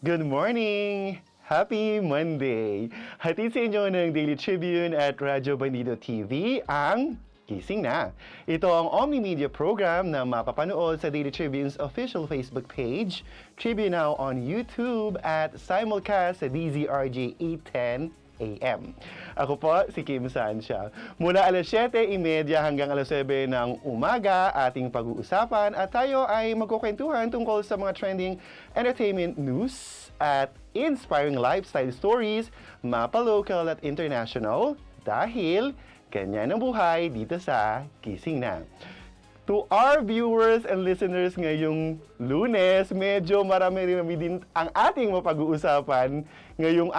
Good morning! Happy Monday! Hatid sa inyo ng Daily Tribune at Radyo Bandido TV ang Gising Na. Ito ang omni-media program na mapapanood sa Daily Tribune's official Facebook page, Tribune Now on YouTube at simulcast sa DZRJ 810 AM. Ako po si Kim Sancha. Mula alas 7:30 hanggang alas 9 ng umaga, ating pag-uusapan at tayo ay magkukwentuhan tungkol sa mga trending entertainment news at inspiring lifestyle stories, mapa-local at international, dahil ganyan ang buhay dito sa Gising Na. To our viewers and listeners ngayong Lunes, medyo marami din ang ating mapag-uusapan ngayong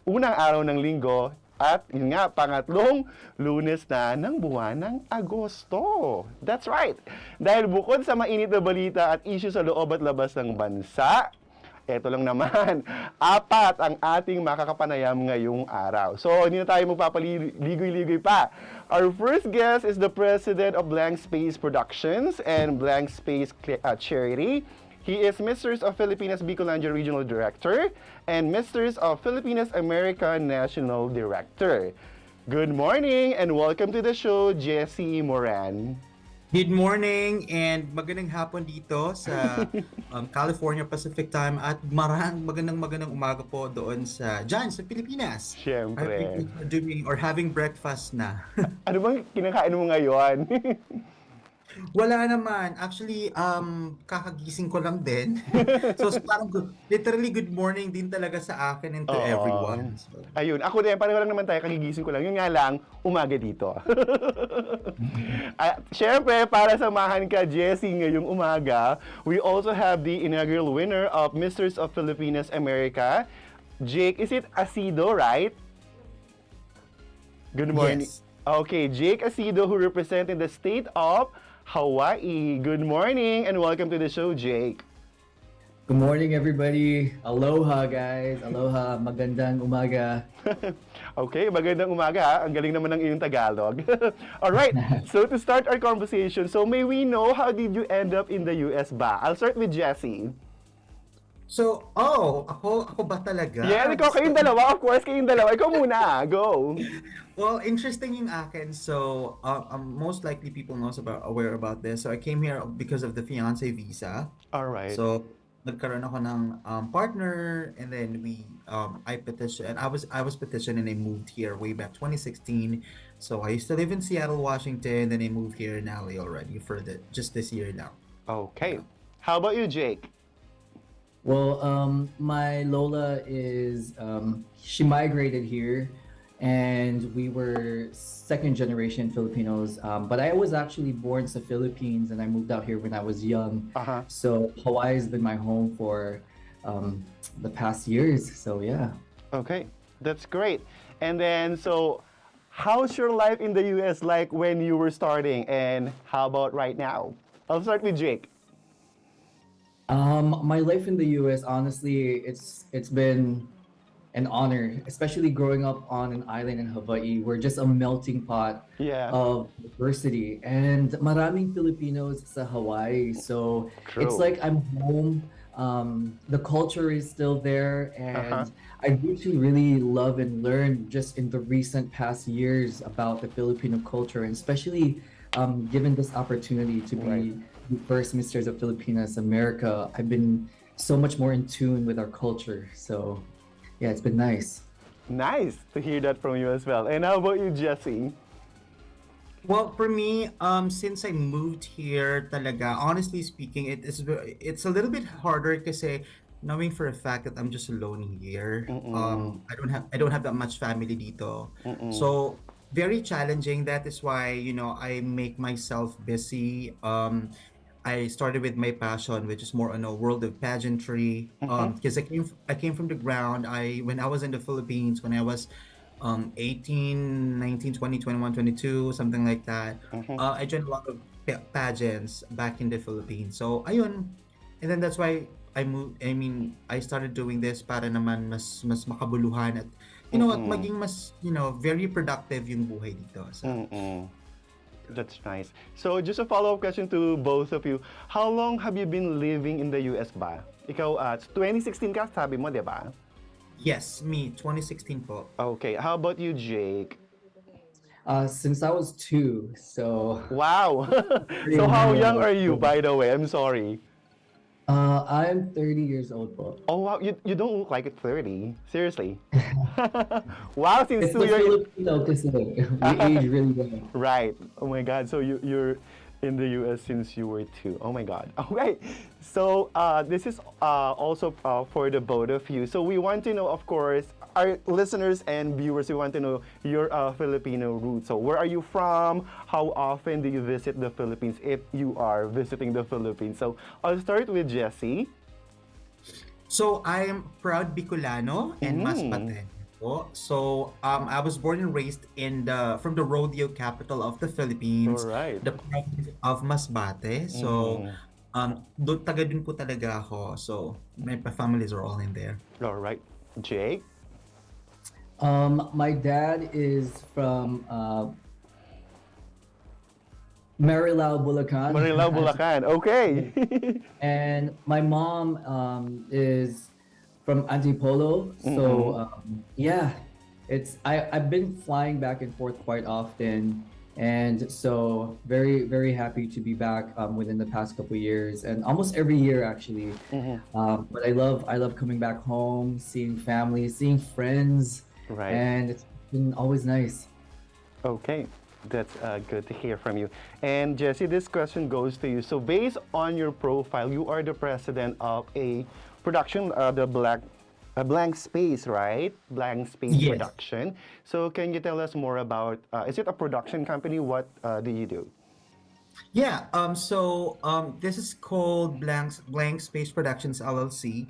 unang araw ng linggo at yun nga, pangatlong Lunes na ng buwan ng Agosto. That's right! Dahil bukod sa mainit na balita at issue sa loob at labas ng bansa, eto lang naman, 4 ang ating makakapanayam ngayong araw. So, hindi na tayo magpapaligoy-ligoy pa. Our first guest is the president of Blank Space Productions and Blank Space Charity. He is Misters of Filipinas Bicolandia Regional Director and Misters of Filipinas America National Director. Good morning and welcome to the show, Jessie Moran. Good morning and magandang hapon dito sa California Pacific Time at magandang umaga po doon sa Pilipinas. Siyempre. Doing or having breakfast na. Ano bang kinakain mo ngayon? Wala naman. Actually, kakagising ko lang din. So parang literally good morning din talaga sa akin and to everyone. So, Ayun, ako din, pareho lang naman tayo, kagigising ko lang. Yun nga lang, umaga dito. At syempre, para samahan ka, Jessie, ngayong umaga, we also have the inaugural winner of Misters of Filipinas America, Jake, is it Acedo, right? Good morning. Yes. Okay, Jake Acedo, who represented the state of Hawaii. Good morning and welcome to the show, Jake. Good morning, everybody. Aloha, guys. Aloha. Magandang umaga. Okay, magandang umaga ha. Ang galing naman ng iyong Tagalog. Alright, so to start our conversation, so may we know how did you end up in the US ba? I'll start with Jessie. So, ako ba talaga? Yeah, ikaw kayong dalawa. Of course, kayong dalawa. Ikaw muna. Go. Well, interesting yung akin. So, most likely people aware about this. So, I came here because of the fiancé visa. Alright. So, nagkaroon ako ng partner, and then I petitioned. I was petitioned, and I moved here way back 2016. So, I used to live in Seattle, Washington. Then I moved here in LA already for just this year now. Okay. How about you, Jake? Well, my Lola is, she migrated here, and we were second generation Filipinos. But I was actually born in the Philippines, and I moved out here when I was young. Uh-huh. So Hawaii has been my home for the past years. So yeah. Okay, that's great. And then, so how's your life in the US like when you were starting, and how about right now? I'll start with Jake. My life in the US, honestly, it's been an honor, especially growing up on an island in Hawaii. We're just a melting pot Yeah. of diversity, and maraming Filipinos sa Hawaii. So True. it's like I'm home. The culture is still there, and I really love and learn just in the recent past years about the Filipino culture, and especially given this opportunity to be Right. the first Misters of Filipinas America. I've been so much more in tune with our culture. So yeah, it's been nice. Nice to hear that from you as well. And how about you, Jessie? Well, for me, since I moved here, talaga, honestly speaking, it's a little bit harder kasi knowing for a fact that I'm just alone here. I don't have that much family dito. So very challenging. That is why, I make myself busy. I started with my passion, which is more on a world of pageantry. Because I came from the ground. When I was in the Philippines, when I was 18, 19, 20, 21, 22, something like that. I joined a lot of pageants back in the Philippines. So ayun, and then that's why I moved. I started doing this para naman mas makabuluhan at at maging mas very productive yung buhay dito. So That's nice. So just a follow-up question to both of you. How long have you been living in the US ba? Ikaw, 2016 ka, sabi mo, di ba? Yes, me, 2016 po. Okay, how about you, Jake? Since I was 2, so Wow! very So how young new. are you, by the way? I'm sorry. I'm 30 years old po. Oh, wow, you don't look like 30. Seriously. Wow, since It's 2 the years... Filipino kasi we age really well. Right. Oh my God. So you're in the US since you were 2. Oh my God. Okay. So this is also for the both of you. So we want to know, of course, our listeners and viewers, we want to know your Filipino roots. So where are you from? How often do you visit the Philippines if you are visiting the Philippines? So I'll start with Jessie. So I'm proud Bicolano and Masbate po. So I was born and raised from the rodeo capital of the Philippines, All right. the province of Masbate. So taga dun po talaga ako. So my families are all in there. All right. Jake. My dad is from Marilao, Bulacan. Marilao, Bulacan. Okay. And my mom is from Antipolo. So yeah, I've been flying back and forth quite often, and so very happy to be back within the past couple years, and almost every year actually. But I love coming back home, seeing family, seeing friends, Right. and it's been always nice. Okay, that's good to hear from you. And Jessie, this question goes to you. So based on your profile, you are the president of a production, a Blank Space, right? Blank Space Yes. Production. So can you tell us more about, is it a production company? What do you do? Yeah, this is called Blank Space Productions LLC.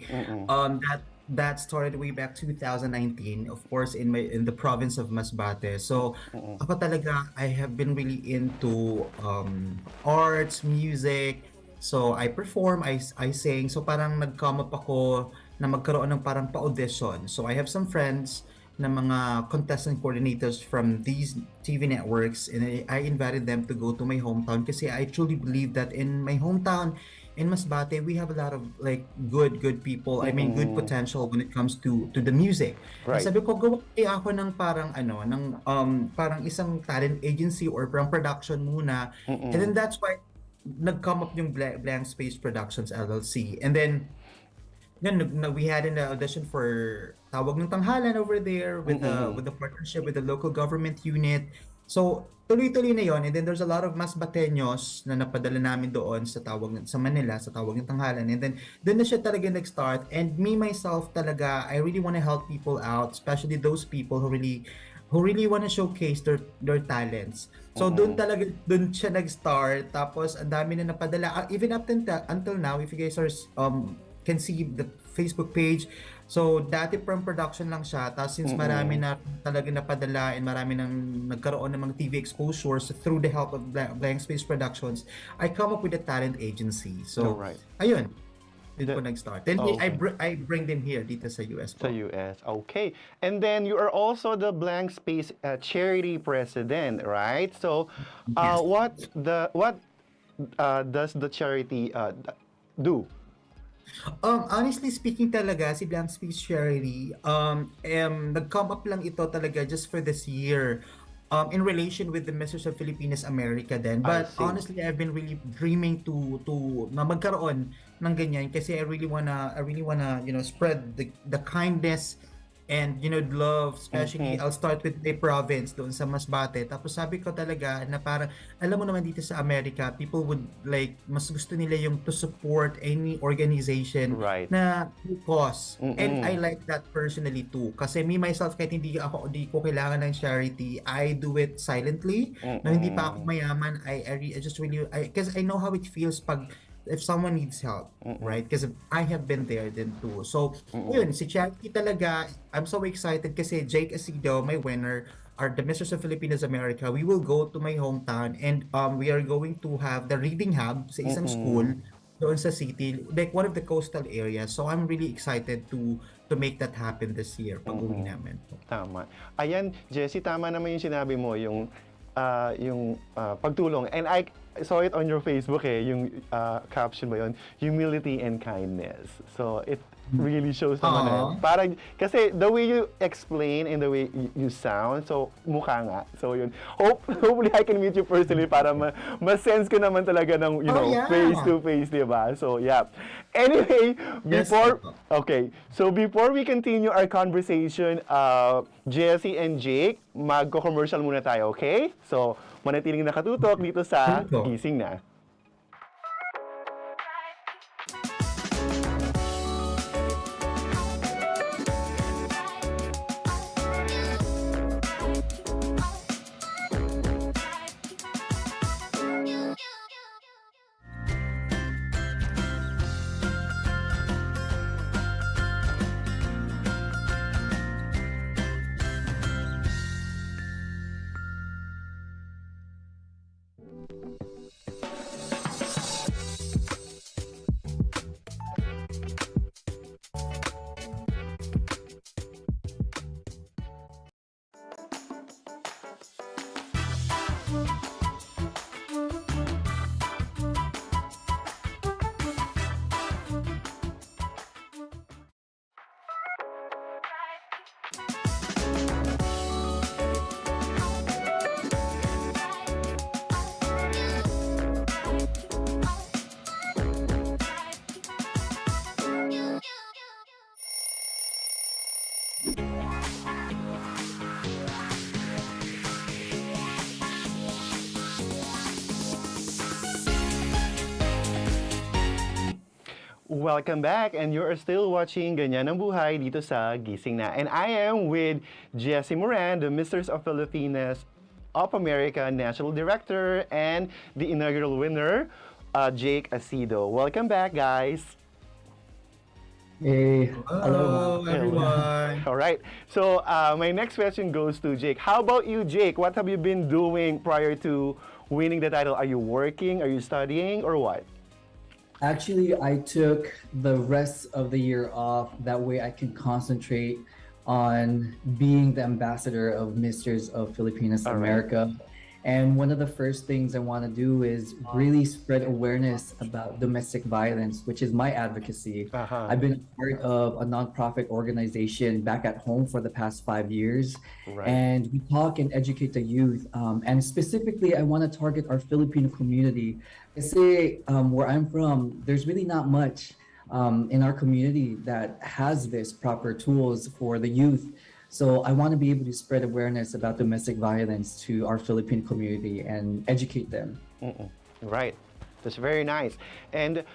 That started way back 2019, of course, in the province of Masbate. So ako talaga, I have been really into arts, music. So I perform, I sing. So parang nag-come up ako na magkaroon ng parang pa-audition. So I have some friends na mga contestant coordinators from these TV networks, and I invited them to go to my hometown kasi I truly believe that in my hometown in Masbate we have a lot of like good people. I mean good potential when it comes to the music. Right. Sabi ko gawa kaya ako ng parang parang isang talent agency or parang production muna. And then that's why nag-come up yung Blank Space Productions LLC. And then we had an audition for Tawag ng Tanghalan over there with the partnership with the local government unit. So tuloy-tuloy na yon, and then there's a lot of Masbateños na napadala namin doon sa Manila sa Tawag ng Tanghalan, and then doon na siya talaga nag-start. And me myself talaga, I really want to help people out, especially those people who really want to showcase their talents. So doon siya nag-start, tapos ang dami na napadala, even up until now, if you guys are can see the Facebook page. So dati from production lang siya, tapos since marami na talaga napadala and marami nang nagkaroon ng mga TV exposures through the help of Blank Space Productions, I come up with a talent agency. So ayun, dito po nag-start. Then I bring them here dito sa US po. Sa US, okay. And then you are also the Blank Space charity president, right? So what does the charity do? Honestly speaking talaga, si Blank Space Charity, nag-come up lang ito talaga just for this year, in relation with the Message of Filipinas America then. But honestly, I've been really dreaming to na magkaroon ng ganyan kasi I really wanna spread the kindness and love, especially I'll start with the province doon sa Masbate. Tapos sabi ko talaga na parang alam mo naman dito sa Amerika, people would like mas gusto nila yung to support any organization na cause. And I like that personally too. Kasi me myself, kahit hindi ko kailangan ng charity, I do it silently. Na hindi pa ako mayaman, I just really because I know how it feels pag if someone needs help, right? Because I have been there then too. So, yun, si Charity talaga, I'm so excited kasi Jake Acedo, my winner, are the Masters of Filipinas America. We will go to my hometown and we are going to have the reading hub sa isang school doon sa city, like one of the coastal areas. So, I'm really excited to make that happen this year pag uwi namin. Tama. Ayan, Jessie, tama naman yung sinabi mo, yung pagtulong. And saw it on your Facebook yung caption mo yun, humility and kindness. So it really shows naman parang, kasi the way you explain and the way you sound, so mukha nga. So yun, hopefully I can meet you personally para ma-sense ko naman talaga ng, face to face, diba? So yeah. Anyway, before we continue our conversation, Jessie and Jake, magko-commercial muna tayo, okay? So, manatiling nakatutok dito sa Gising Na. Welcome back, and you are still watching Ganyan ang Buhay dito sa Gising Na. And I am with Jessie Moran, the Mistress of Philippines of America National Director, and the inaugural winner, Jake Acedo. Welcome back, guys. Hey, hello everyone. All right. So my next question goes to Jake. How about you, Jake? What have you been doing prior to winning the title? Are you working? Are you studying, or what? Actually, I took the rest of the year off. That way I can concentrate on being the ambassador of Misters of Filipinas America. And one of the first things I want to do is really spread awareness about domestic violence, which is my advocacy. I've been a part of a nonprofit organization back at home for the past 5 years. And we talk and educate the youth. And specifically, I want to target our Filipino community. Kasi where I'm from, there's really not much in our community that has this proper tools for the youth. So I want to be able to spread awareness about domestic violence to our Philippine community and educate them. Right. That's very nice. And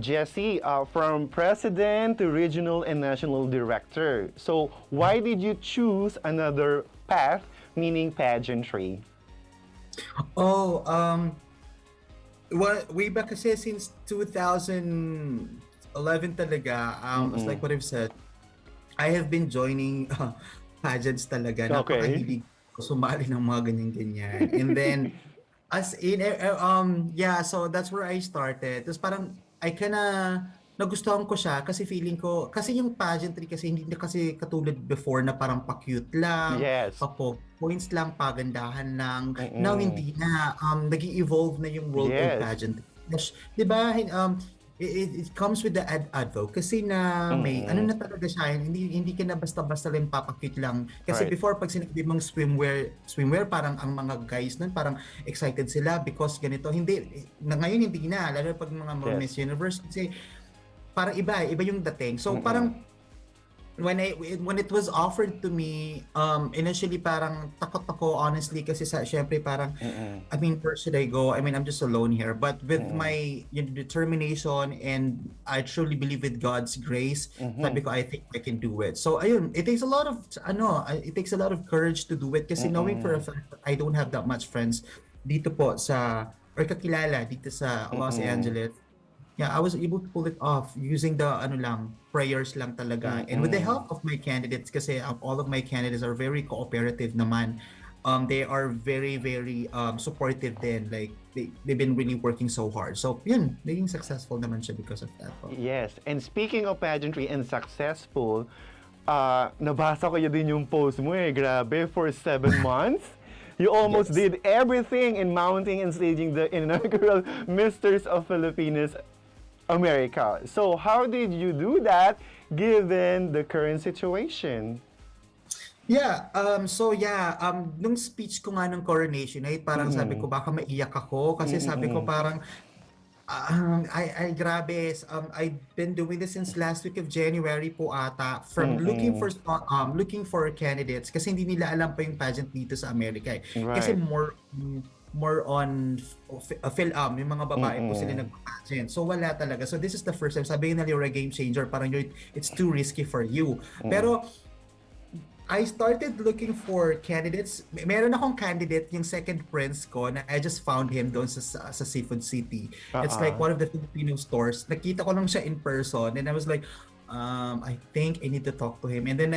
Jessie, from president to regional and national director, so why did you choose another path, meaning pageantry? Well, way back kasi since 2011 talaga, it's like what I've said, I have been joining pageants talaga. Napakahilig ko sumali ng mga ganyan-ganyan. And then, so that's where I started. Tapos parang, nagustuhan ko siya kasi feeling ko, kasi yung pageantry kasi hindi na kasi katulad before na parang pa-cute lang, points lang, pagandahan lang. Now hindi na, nag-evolve na yung world of pageantry. Diba, it comes with the advocacy na may ano na talaga siya, hindi ka na basta-basta lang papakit lang kasi before pag sinabi mong swimwear parang ang mga guys nun parang excited sila because ganito, hindi na ngayon hindi na, lalo pag mga Miss Universe kasi parang iba yung dating. So parang when it was offered to me, initially parang takot ako honestly kasi syempre parang I mean, where should I go? I mean, I'm just alone here. But with my determination and I truly believe with God's grace, sabi ko I think I can do it. So ayun, it takes a lot of courage to do it kasi knowing for a fact that I don't have that much friends dito po or kakilala dito sa Los Angeles. Yeah, I was able to pull it off using the prayers lang talaga. And with the help of my candidates, kasi all of my candidates are very cooperative naman. They are very, very supportive din. Like, they've been really working so hard. So, yun, naging successful naman siya because of that. Yes, and speaking of pageantry and successful, nabasa ko yun din yung post mo Grabe, for 7 months. You almost Yes. did everything in mounting and staging the inaugural Misters of Filipinas America. So how did you do that given the current situation? Yeah, nung speech ko nga ng coronation ay parang sabi ko baka maiyak ako kasi sabi ko parang grabe. I've been doing this since last week of January po ata from looking for candidates kasi hindi nila alam pa yung pageant dito sa Amerika eh. Kasi Right. more on yung mga babae po sila nag-pageant. So wala talaga. So this is the first time. Sabi nila you're a game changer, parang it's too risky for you. Pero I started looking for candidates. Meron akong candidate, yung second prince ko, na I just found him doon sa Seafood City. It's like one of the Filipino stores. Nakita ko lang siya in person and I was like, I think I need to talk to him. And then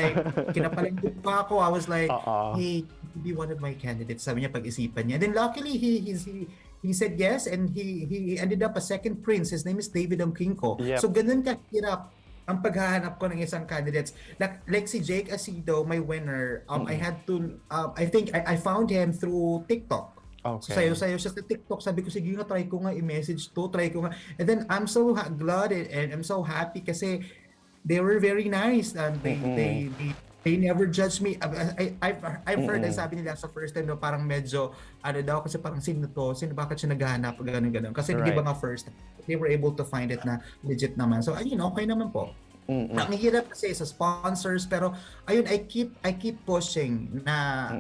kinapalagod pa ako. I was like, hey, be one of my candidates. Sabi niya, pag-isipan niya. And then luckily, he said yes and he ended up a second prince. His name is David Ongkinko. Yep. So ganun kahirap ang paghahanap ko ng isang candidates. Like si Jake Acedo, my winner, I had to, I think I found him through TikTok. Okay. So sayo siya sa TikTok. Sabi ko, sige nga, try ko nga i-message to, try ko nga. And then I'm so glad and I'm so happy kasi they were very nice. And they never judged me. I've heard, sabi nila sa first time, no, parang medyo, daw, kasi parang sino bakit siya naghahanap, ganun. Kasi di ba nga first, they were able to find it na legit naman. So, ayun, okay naman po. Ang hirap kasi sa sponsors, pero ayun, I keep pushing na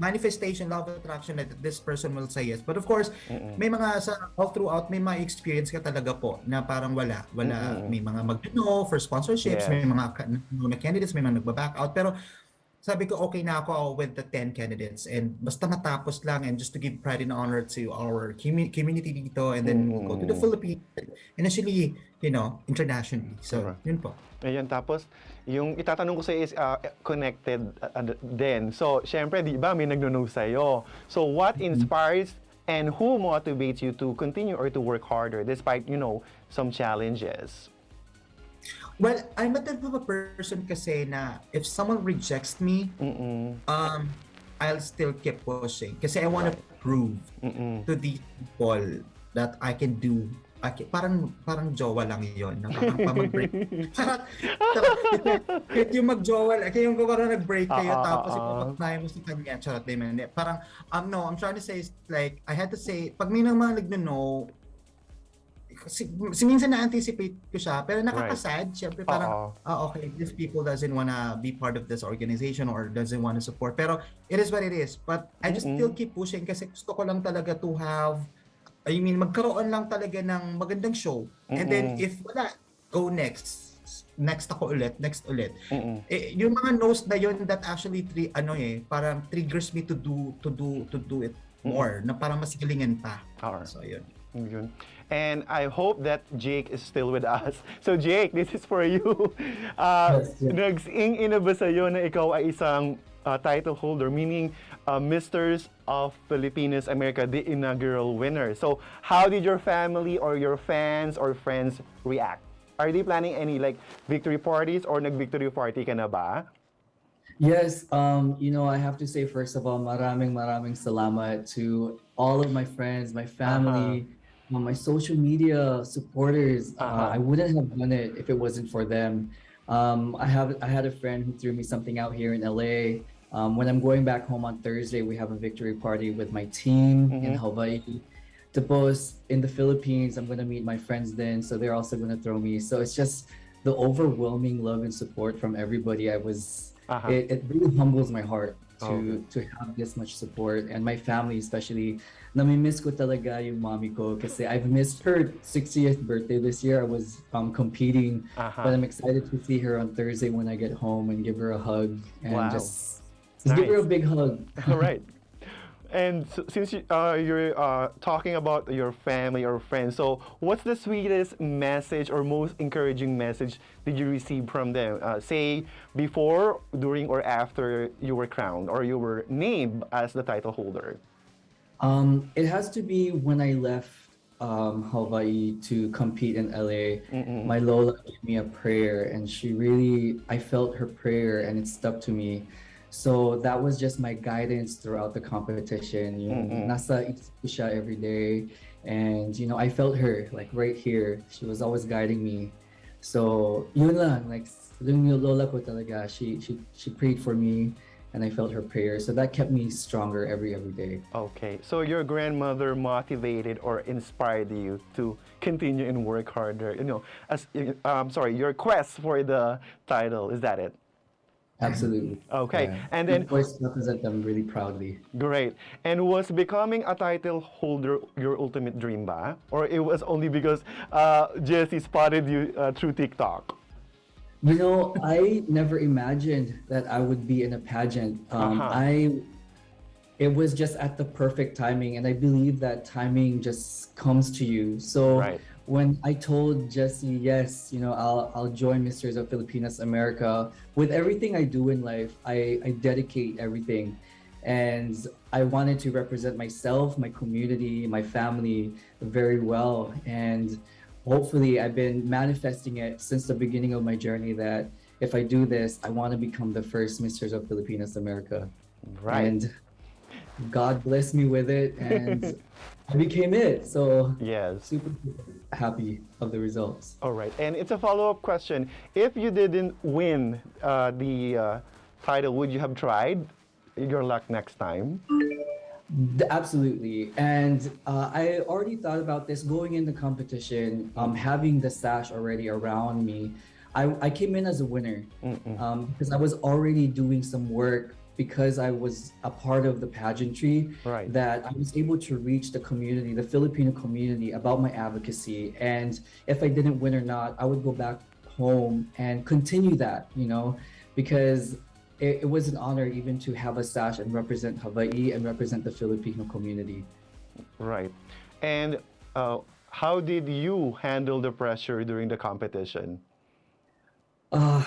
manifestation, law of attraction, that this person will say yes. But of course, may mga all throughout, may mga experience ka talaga po na parang wala. May mga mag-no for sponsorships, may mga na candidates, may mga nagba-back out. Pero sabi ko, okay na ako with the 10 candidates and basta matapos lang and just to give pride and honor to our community dito and then we'll go to the Philippines and actually, internationally. So, yun po. Ayan, tapos, yung itatanong ko sa is connected din. So, syempre, di ba, may nagno-know sa'yo. So, what inspires and who motivates you to continue or to work harder despite, some challenges? Well, I'm a type of a person kasi na if someone rejects me, I'll still keep pushing. Kasi I want to prove to these people that I can do. Parang jowa lang yun. Na parang mag-break. Charot. Yung mag-jowa, kaya yung parang nag-break kayo tapos ipapatnayan mo sa kanya. Charot, di man. Parang, no, I'm trying to say is like, I had to say, pag may nang mga nagno-no, minsan na-anticipate ko siya, pero nakakasad. Siyempre parang, okay, these people doesn't wanna be part of this organization or doesn't wanna support. Pero it is what it is. But I just still keep pushing kasi gusto ko lang talaga to have, magkaroon lang talaga ng magandang show. And then if wala, go next. Next ulit. Yung mga no's na yun that actually parang triggers me to do it more, na parang mas galingan pa. So yun. And I hope that Jake is still with us. So Jake, this is for you. Nag-ing-ina ba sa'yo na ikaw ay isang title holder, meaning Misters of Filipinas America, the inaugural winner. So how did your family or your fans or friends react? Are they planning any victory parties or nag-victory party ka na ba? Yes, I have to say first of all, maraming salamat to all of my friends, my family, my social media supporters. I wouldn't have done it if it wasn't for them. I had a friend who threw me something out here in LA. When I'm going back home on Thursday, we have a victory party with my team in Hawaii. Tapos in the Philippines, I'm gonna meet my friends then, so they're also gonna throw me. So it's just the overwhelming love and support from everybody. It really humbles my heart to have this much support, and my family especially. Nami-miss ko talaga yung mommy ko kasi I've missed her 60th birthday this year. I was competing, but I'm excited to see her on Thursday when I get home and give her a hug and just give her a big hug. All right. And since you're talking about your family or friends, so what's the sweetest message or most encouraging message did you receive from them? Say before, during, or after you were crowned or you were named as the title holder? It has to be when I left Hawaii to compete in LA. My Lola gave me a prayer, and I felt her prayer, and it stuck to me. So that was just my guidance throughout the competition. Mm-mm. Nasa isip ko siya every day. And, I felt her like right here. She was always guiding me. So, yun lang, like, yung lola ko talaga, she prayed for me and I felt her prayer. So that kept me stronger every day. Okay, so your grandmother motivated or inspired you to continue and work harder. Sorry, your quest for the title, is that it? Absolutely. Okay, Yeah. and We then always represent them really proudly. great. And was becoming a title holder your ultimate dream ba? Or it was only because Jessie spotted you through TikTok? I never imagined that I would be in a pageant. Uh-huh. It was just at the perfect timing, and I believe that timing just comes to you. So Right. when I told Jessie, yes, I'll join Misters of Filipinas America. With everything I do in life, I dedicate everything, and I wanted to represent myself, my community, my family very well, and hopefully I've been manifesting it since the beginning of my journey that if I do this, I want to become the first Misters of Filipinas America. Right. And God blessed me with it, and I became it. So Yes. super happy of the results. All right. And it's a follow-up question. If you didn't win the title, would you have tried your luck next time? Absolutely. And I already thought about this going in the competition, having the sash already around me. I came in as a winner because I was already doing some work because I was a part of the pageantry, Right. that I was able to reach the community, the Filipino community, about my advocacy. And if I didn't win or not, I would go back home and continue that, because it was an honor even to have a sash and represent Hawaii and represent the Filipino community. Right. And how did you handle the pressure during the competition? Uh,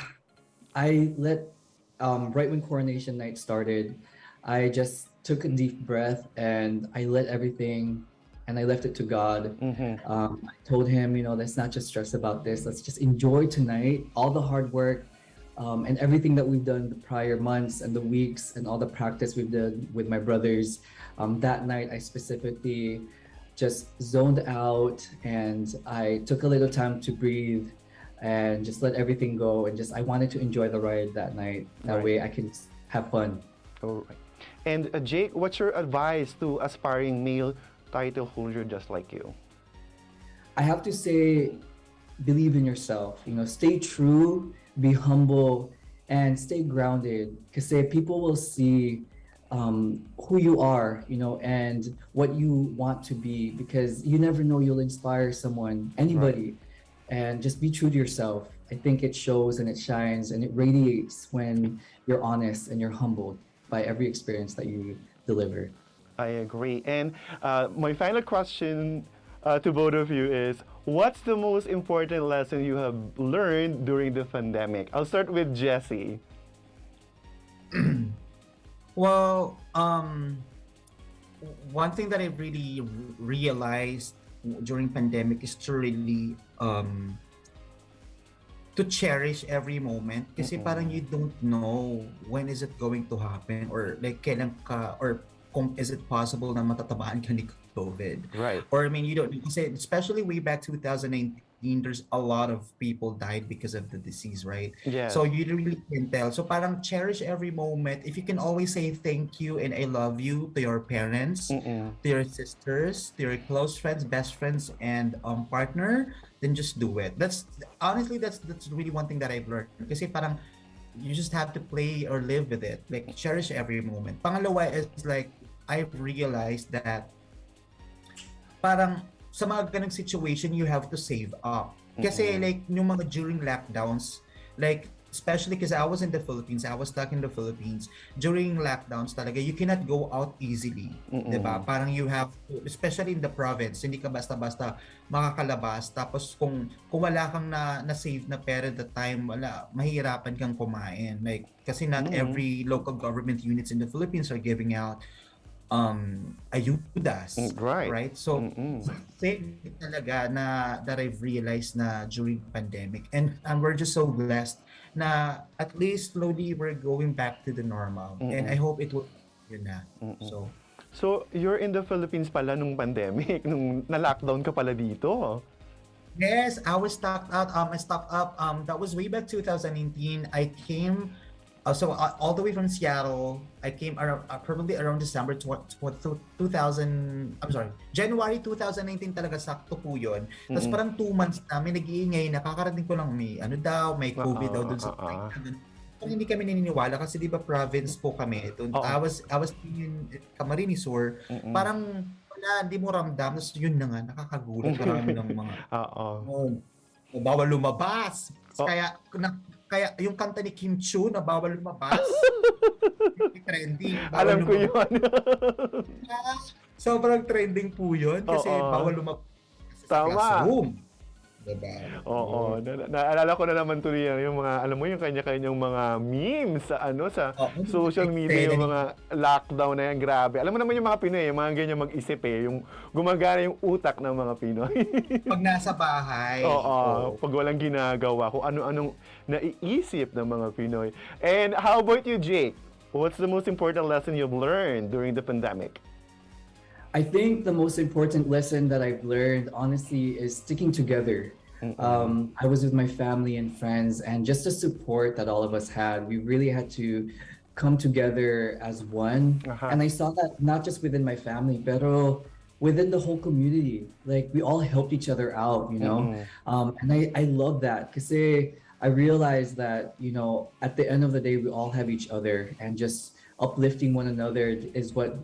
I let, right when coronation night started, I just took a deep breath and I let everything and I left it to God. Mm-hmm. I told him, let's not just stress about this. Let's just enjoy tonight, all the hard work, and everything that we've done the prior months and the weeks and all the practice we've done with my brothers. That night, I specifically just zoned out and I took a little time to breathe and just let everything go, and I wanted to enjoy the ride that night. That Right. way I can have fun. All right. And Jake, what's your advice to aspiring male title holder just like you? I have to say, believe in yourself. Stay true, be humble, and stay grounded. Because people will see who you are, and what you want to be. Because you never know, you'll inspire someone, anybody, and just be true to yourself. I think it shows and it shines and it radiates when you're honest and you're humbled by every experience that you deliver. I agree. And my final question to both of you is, what's the most important lesson you have learned during the pandemic? I'll start with Jessie. Well, one thing that I really realized during pandemic is to really to cherish every moment kasi parang you don't know when is it going to happen, or like kailan ka, or kung is it possible na matatabaan ka ni COVID. Right. Or I mean, you don't, kasi especially way back 2019, there's a lot of people died because of the disease, right? Yes. So you really can tell. So parang cherish every moment. If you can always say thank you and I love you to your parents, Mm-mm. to your sisters, to your close friends, best friends, and partner, then just do it. That's honestly, that's really one thing that I've learned. Kasi parang you just have to play or live with it. Like cherish every moment. Pangalawa is like I've realized that parang sa mga ganung situation you have to save up. Kasi like yung mga during lockdowns, like especially because I was in the Philippines, I was stuck in the Philippines. During lockdowns talaga, you cannot go out easily. Diba? Parang you have to, especially in the province, hindi ka basta-basta makakalabas. Tapos kung wala kang na-save na pera at the time, wala, mahihirapan kang kumain. Like, kasi not every local government units in the Philippines are giving out ayudas. Right. So, same talaga na that I've realized na during pandemic. And we're just so blessed na at least slowly we're going back to the normal. And I hope it will yun na. So, So, you're in the Philippines pala nung pandemic, nung na-lockdown ka pala dito. yes, I was stocked out. I stocked up. That was way back 2019. I came, all the way from Seattle. I came around, probably around December 2000. I'm sorry, January 2019 talaga, sakto po yun. Tapos parang 2 months na, may nag-iingay, nakakarating ko lang may ano daw, may COVID daw dun sa Parang hindi kami naniniwala kasi di ba province po kami. I was in Camarines Sur. Parang wala, hindi mo ramdam. Tapos yun na nga, nakakagulat. Marami ng mga bawal lumabas. Kaya yung kanta ni Kim Chu na bawal lumabas. Trending. Alam ko yun. Sobrang trending po yun kasi bawal lumabas sa classroom. Diba? Oo. Naalala ko na naman tuloy yung mga, alam mo yung kanya-kanyang mga memes sa social media, yung mga lockdown na yan, grabe. Alam mo naman yung mga Pinoy, yung mga ganyan mag-isip yung gumagana yung utak ng mga Pinoy. Pag nasa bahay. Oo. Pag walang ginagawa, kung ano-anong naiisip ng mga Pinoy. And how about you, Jake? What's the most important lesson you've learned during the pandemic? I think the most important lesson that I've learned, honestly, is sticking together. I was with my family and friends, and just the support that all of us had, we really had to come together as one. And I saw that not just within my family, but within the whole community. Like, we all helped each other out, you know? And I love that because I realized that, you know, at the end of the day, we all have each other, and just uplifting one another is what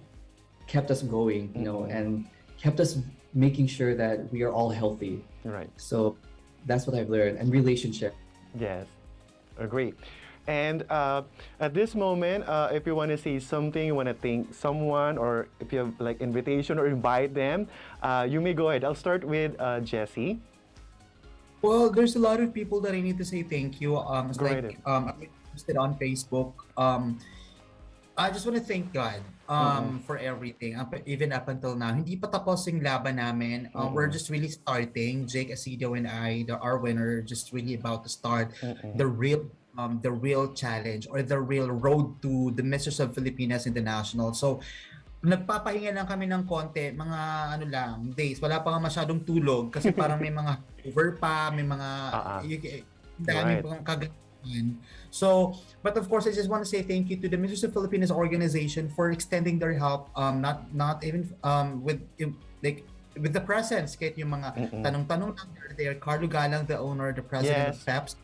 kept us going, you know, and kept us making sure that we are all healthy. Right. So that's what I've learned. And relationship. Yes, agree. And at this moment, if you want to say something, you want to thank someone, or if you have like invitation or invite them, you may go ahead. I'll start with Jessie. Well, there's a lot of people that I need to say thank you. It's Go like I posted on Facebook. I just want to thank God for everything, even up until now. Hindi pa tapos yung laban namin. We're just really starting. Jake Acedo and our winner, just really about to start the real challenge, or the real road to the Masters of Filipinas International. So, nagpapahinga lang kami ng konti, mga days. Wala pa nga masyadong tulog kasi parang may mga over pa, may mga dami pang kagamitan. So, but of course, I just want to say thank you to the Masters of Filipinas organization for extending their help. Not even with the presence, kahit yung mga tanong-tanong lang there. Carlo Galang, the owner, the president of FEPS.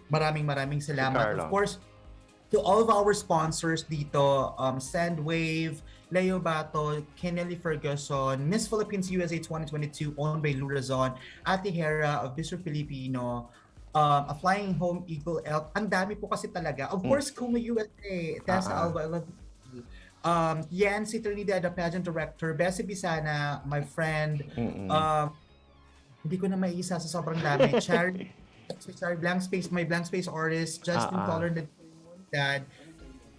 Maraming salamat. Of course, to all of our sponsors dito, Sandwave, Leo Bato, Kennelly Ferguson, Miss Philippines USA 2022 owned by Lurazon, Ate Hera of Mr. Filipino, a Flying Home Eagle Elk. Ang dami po kasi talaga. Of course, Kuma USA, Tessa Alba, I love you. Ian Sison Na, the pageant director, Bessie Bisana, my friend. Hindi ko na maiisa sa sobrang dami. Charlie, my blank space artist, Justin Collar, Dad.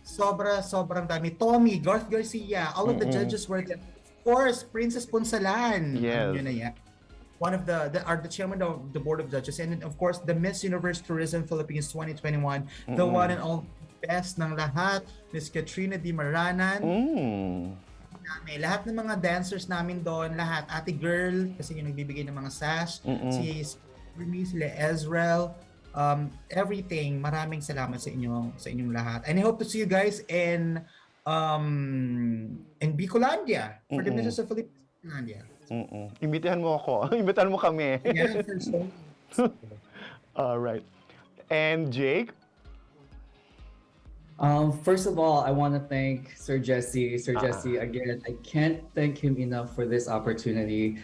Sobrang dami. Tommy, Garth Garcia, all of the judges were there. Of course, Princess Punsalan. Yes. Yun na yan. One of the chairman of the board of judges, and then of course the Miss Universe Tourism Philippines 2021, the one and all best ng lahat, Miss Katrina Di Maranan. Lahat ng mga dancers namin doon, lahat, Ate Girl, kasi yung nagbibigay ng mga sash, si Remy, sila Ezreal, everything. Maraming salamat sa inyong lahat. And I hope to see you guys in Bicolandia for the Masters of Philippines. Imbitahan mo ako. Imbitahan mo kami. Yeah, for sure. All right. And Jake? First of all, I want to thank Sir Jesse. Jesse, again, I can't thank him enough for this opportunity.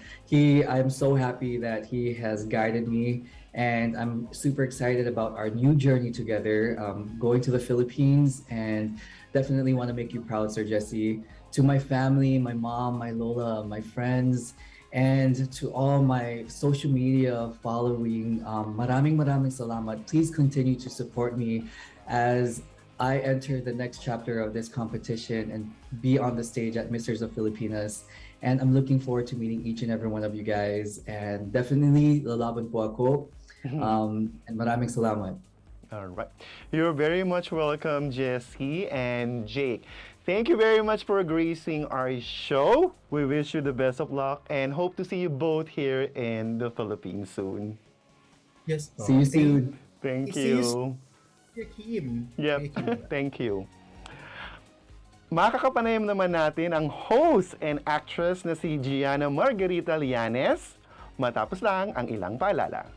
I'm so happy that he has guided me, and I'm super excited about our new journey together, going to the Philippines, and definitely want to make you proud, Sir Jesse. To my family, my mom, my Lola, my friends, and to all my social media following, maraming salamat. Please continue to support me as I enter the next chapter of this competition and be on the stage at Masters of Filipinas. And I'm looking forward to meeting each and every one of you guys. And definitely, lalaban po ako. And maraming salamat. All right. You're very much welcome, Jessie and Jake. Thank you very much for gracing our show. We wish you the best of luck and hope to see you both here in the Philippines soon. Yes. See you soon. Thank See you you. Kim. Yep. Thank you. Thank you. Makakapanayam naman natin ang host and actress na si Gianna Margarita Llanes matapos lang ang ilang paalala.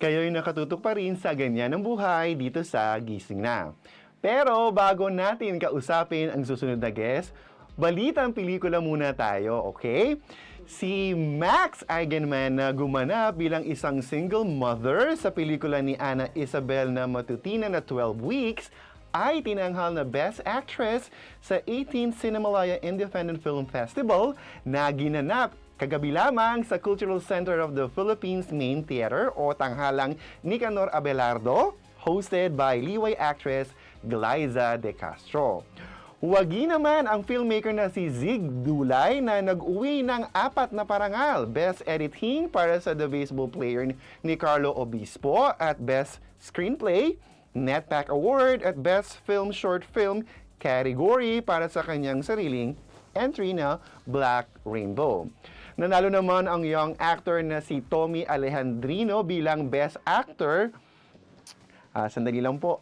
Kayo'y nakatutok pa rin sa ganyan ng buhay dito sa Gising Na. Pero bago natin kausapin ang susunod na guest, balitang pelikula muna tayo, okay? Si Max Eigenman na gumanap bilang isang single mother sa pelikula ni Ana Isabel na matutina na 12 Weeks ay tinanghal na Best Actress sa 18th Cinemalaya Independent Film Festival na ginanap kagabi lamang sa Cultural Center of the Philippines Main Theater o tanghalang Nicanor Abelardo, hosted by Liway actress Glyza De Castro. Huwagi naman ang filmmaker na si Zig Dulay na nag-uwi ng 4 na parangal. Best Editing para sa The Baseball Player ni Carlo Obispo at Best Screenplay, NetPac Award at Best Film Short Film category para sa kanyang sariling entry na Black Rainbow. Nanalo naman ang young actor na si Tommy Alejandrino bilang Best Actor. Sandali lang po.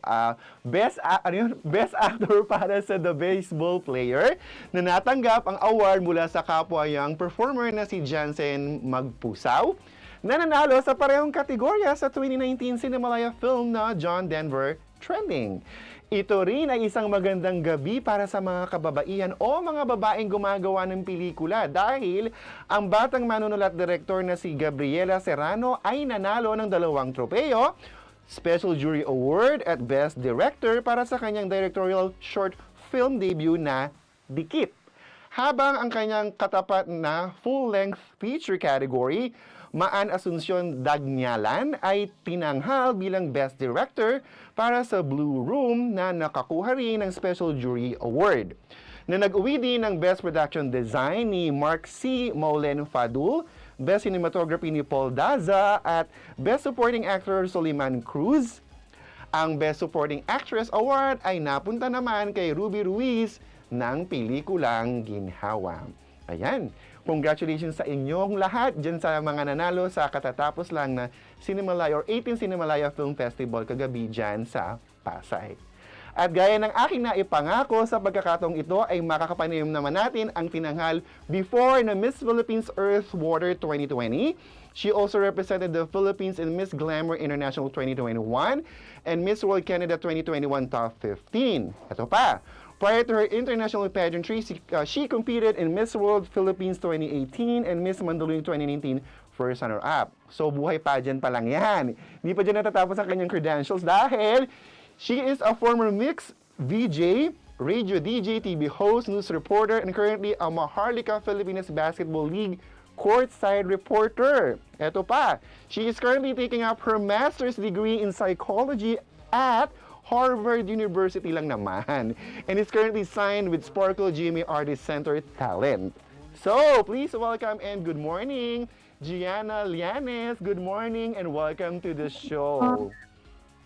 Best Actor para sa The Baseball Player na natanggap ang award mula sa kapwa young performer na si Jansen Magpusaw na nanalo sa parehong kategorya sa 2019 Cinemalaya film na John Denver Trending. Ito rin ay isang magandang gabi para sa mga kababaihan o mga babaeng gumagawa ng pelikula dahil ang batang manunulat director na si Gabriela Serrano ay nanalo ng 2 tropeyo, Special Jury Award at Best Director para sa kanyang directorial short film debut na Dikit. Habang ang kanyang katapat na full-length feature category, Maan Asuncion Dagnyalan ay tinanghal bilang Best Director para sa Blue Room na nakakuha rin ng Special Jury Award. Na nag-uwi din ng Best Production Design ni Mark C. Maulen Fadul, Best Cinematography ni Paul Daza at Best Supporting Actor Soliman Cruz. Ang Best Supporting Actress Award ay napunta naman kay Ruby Ruiz ng pelikulang Ginhawa. Ayan. Congratulations sa inyong lahat dyan sa mga nanalo sa katatapos lang na Cinemalaya or 18 Cinemalaya Film Festival kagabi dyan sa Pasay. At gaya ng aking naipangako sa pagkakataong ito ay makakapanayam naman natin ang tinanghal before na Miss Philippines Earth Water 2020. She also represented the Philippines in Miss Glamour International 2021 and Miss World Canada 2021 Top 15. Ito pa, Prior to her international pageantry, she competed in Miss World Philippines 2018 and Miss Mandaluyong 2019 first runner-up. So, buhay pageant pa lang yan. Hindi pa dyan natatapos ang kanyang credentials dahil she is a former mixed VJ, radio DJ, TV host, news reporter, and currently a Maharlika Philippines Basketball League courtside reporter. Eto pa, she is currently taking up her master's degree in psychology at Harvard University lang naman, and is currently signed with Sparkle GMA Artist Center Talent. So, please welcome and good morning, Gianna Llanes. Good morning and welcome to the show.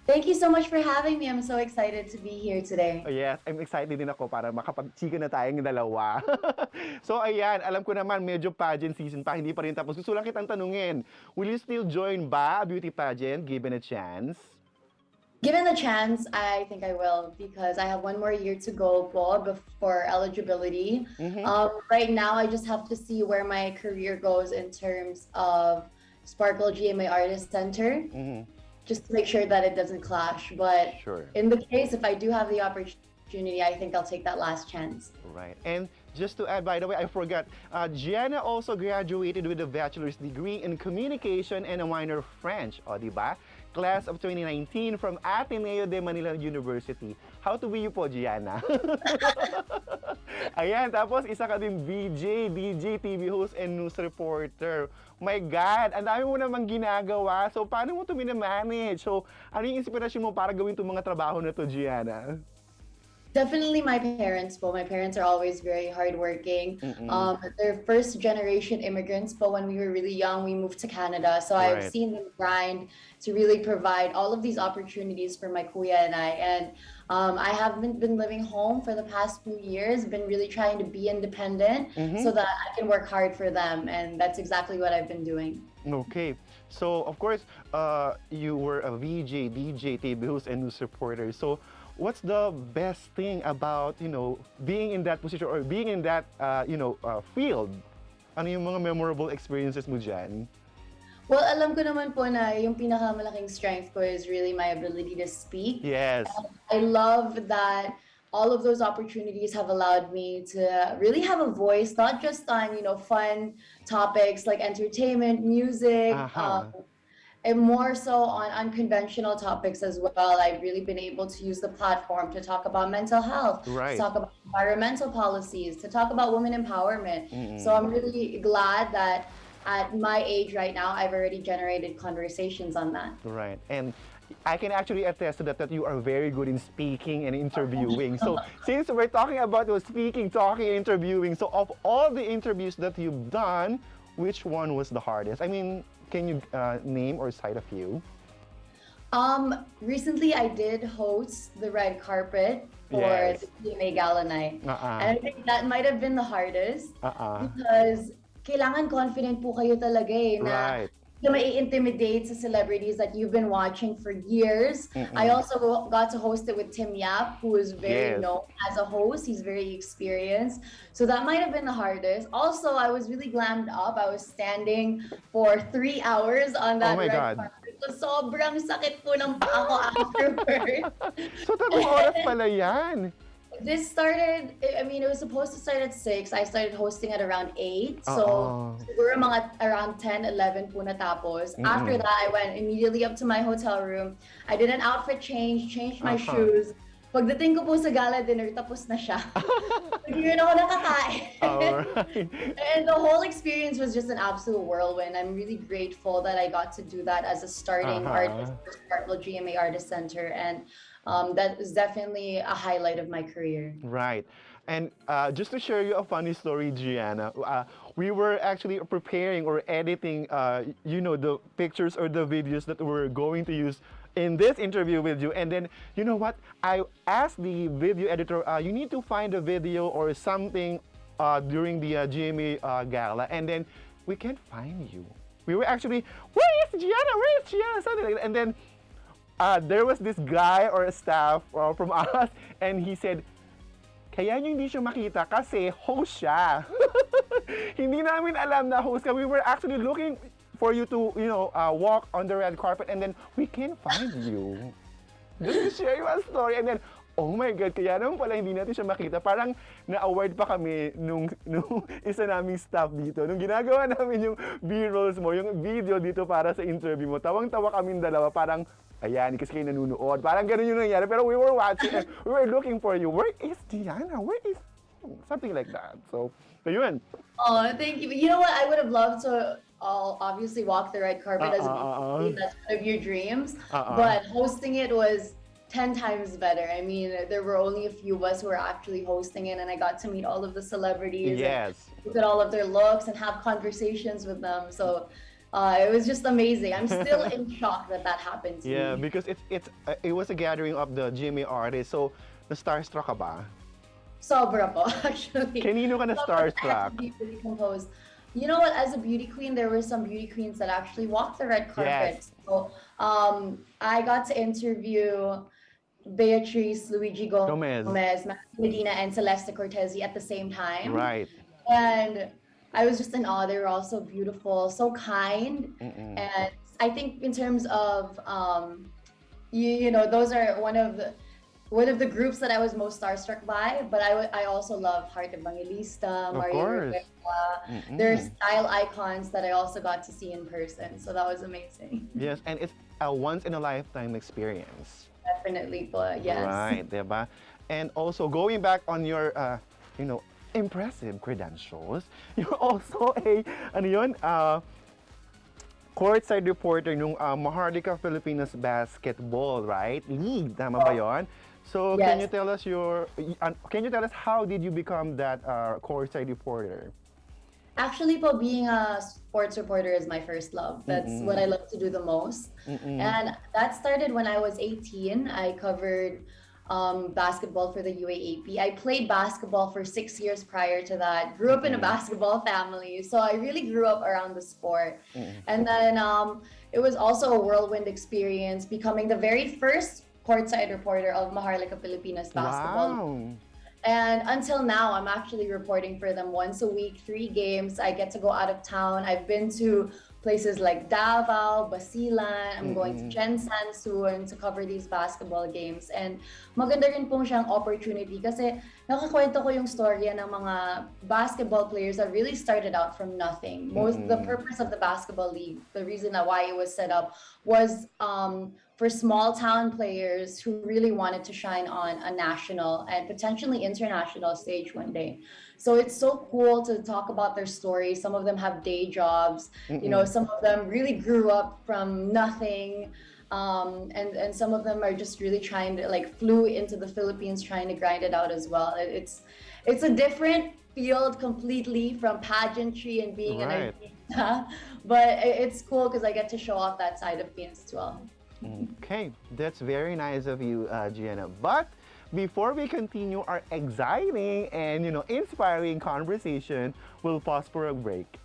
Thank you so much for having me. I'm so excited to be here today. Oh, yes, I'm excited din ako para makapag-chika na tayong dalawa. So ayan, alam ko naman medyo pageant season pa, hindi pa rin tapos. Gusto lang kitang tanungin, will you still join ba a beauty pageant given a chance? Given the chance, I think I will because I have one more year to go po before eligibility. Right now, I just have to see where my career goes in terms of Sparkle GMA Artist Center, just to make sure that it doesn't clash. But Sure. in the case, if I do have the opportunity, I think I'll take that last chance. Right. And just to add, by the way, I forgot, Gianna also graduated with a bachelor's degree in communication and a minor French. O, di ba? Class of 2019 from Ateneo de Manila University. How to be you po, Gianna? Ayan, tapos isa ka din VJ, DJ, TV host, and news reporter. My God, ang dami mo namang ginagawa. So, paano mo ito minamanage? So, ano yung inspirasyon mo para gawin itong mga trabaho na to, Gianna? Definitely my parents po. My parents are always very hardworking. They're first generation immigrants, but when we were really young, we moved to Canada. So I've Right. seen them grind to really provide all of these opportunities for my kuya and I. And I haven't been living home for the past few years, been really trying to be independent so that I can work hard for them. And that's exactly what I've been doing. Okay. So, of course, you were a VJ, DJ, TV host, and news reporter. So, what's the best thing about, being in that position or being in that, field? Ano yung mga memorable experiences mo dyan? Well, alam ko naman po na yung pinakamalaking strength ko is really my ability to speak. Yes. I love that all of those opportunities have allowed me to really have a voice, not just on, fun topics like entertainment, music, and more so on unconventional topics as well. I've really been able to use the platform to talk about mental health, Right. to talk about environmental policies, to talk about women empowerment. So I'm really glad that at my age right now, I've already generated conversations on that. Right. And I can actually attest to that you are very good in speaking and interviewing. So, since we're talking about speaking, talking, and interviewing, so of all the interviews that you've done, which one was the hardest? I mean, can you name or cite a few? Recently I did host the red carpet for Yes. the CMA Gala night. And I think that might have been the hardest because kailangan confident po kayo talaga na Right. na mai-intimidate sa celebrities that you've been watching for years. I also got to host it with Tim Yap, who is very Yes. known as a host. He's very experienced. So that might have been the hardest. Also, I was really glammed up. I was standing for 3 hours on that Oh my red God. carpet. So, sobrang sakit po ng paa ko afterwards. So, 3 oras pala yan. This started, I mean, it was supposed to start at 6. I started hosting at around 8. So, siguro mga around 10, 11 po natapos. After that, I went immediately up to my hotel room. I did an outfit change, changed my shoes. Pagdating ko po sa gala dinner, tapos na siya. Hindi rin ako nakakain. Alright. And the whole experience was just an absolute whirlwind. I'm really grateful that I got to do that as a starting artist for Sparkle GMA Artist Center. And that is definitely a highlight of my career. Right. And just to share you a funny story, Gianna, we were actually preparing or editing, the pictures or the videos that we're going to use in this interview with you. And then, you know what? I asked the video editor, you need to find a video or something during the GMA gala. And then, we can't find you. We were actually, where is Gianna? Where is Gianna? Something like that. And then, there was this guy or a staff from us, and he said, kaya nyo hindi siya makita kasi host siya. Hindi namin alam na host ka. We were actually looking for you to, walk on the red carpet, and then we can't find you. Just to share you a story. And then, oh my God, kaya naman pala hindi natin siya makita. Parang na-award pa kami nung isa naming staff dito. Nung ginagawa namin yung B-rolls mo, yung video dito para sa interview mo, tawang-tawa kaming dalawa, parang, ayan, kasi kayo nanunood. Parang ganun yung nangyari. Pero we were watching and we were looking for you. Where is Gianna? Where is... Something like that. So, ayun. Oh, thank you. You know what? I would have loved to obviously walk the red carpet as a BT. That's one of your dreams. But hosting it was 10 times better. I mean, there were only a few of us who were actually hosting it, and I got to meet all of the celebrities. Yes. And look at all of their looks and have conversations with them. So it was just amazing. I'm still in shock that happened to me. Yeah, because it was a gathering of the GMA artists. So, na-starstruck ka ba? Sobra po, actually. Kanino ka na starstruck? Really composed. You know what? As a beauty queen, there were some beauty queens that actually walked the red carpet. Yes. So I got to interview Beatrice, Luigi Gomez, Medina, and Celeste Cortezi at the same time. Right. And I was just in awe. They were all so beautiful, so kind. And I think in terms of, you know, those are one of the groups that I was most starstruck by, but I also love Heart Evangelista, Maria Rivera. They're style icons that I also got to see in person, so that was amazing. Yes, and it's a once-in-a-lifetime experience. Definitely, but yes. Right, diba? And also, going back on your, you know, impressive credentials, you're also a, courtside reporter nung Maharlika Filipinas Basketball, right? League, tama ba yun? So, Yes. can you tell us how did you become that courtside reporter? Actually, po, being a sports reporter is my first love. That's what I love to do the most. And that started when I was 18. I covered basketball for the UAAP. I played basketball for 6 years prior to that. Grew up in a basketball family, so I really grew up around the sport. And then it was also a whirlwind experience, becoming the very first courtside reporter of Maharlika Filipinas Basketball. Wow. And until now, I'm actually reporting for them once a week, 3 games. I get to go out of town. I've been to places like Davao, Basilan. I'm going to Jensan soon to cover these basketball games. And maganda rin pong siyang opportunity kasi nakakwento ko yung storya ng mga basketball players that really started out from nothing. The purpose of the basketball league, the reason why it was set up was for small town players who really wanted to shine on a national and potentially international stage one day. So it's so cool to talk about their stories. Some of them have day jobs. You know, some of them really grew up from nothing. And some of them are just really trying to, like, flew into the Philippines trying to grind it out as well. It's a different field completely from pageantry and being an artista, but it's cool because I get to show off that side of me as well. Okay, that's very nice of you, Gianna. But before we continue our exciting and, you know, inspiring conversation, we'll pause for a break.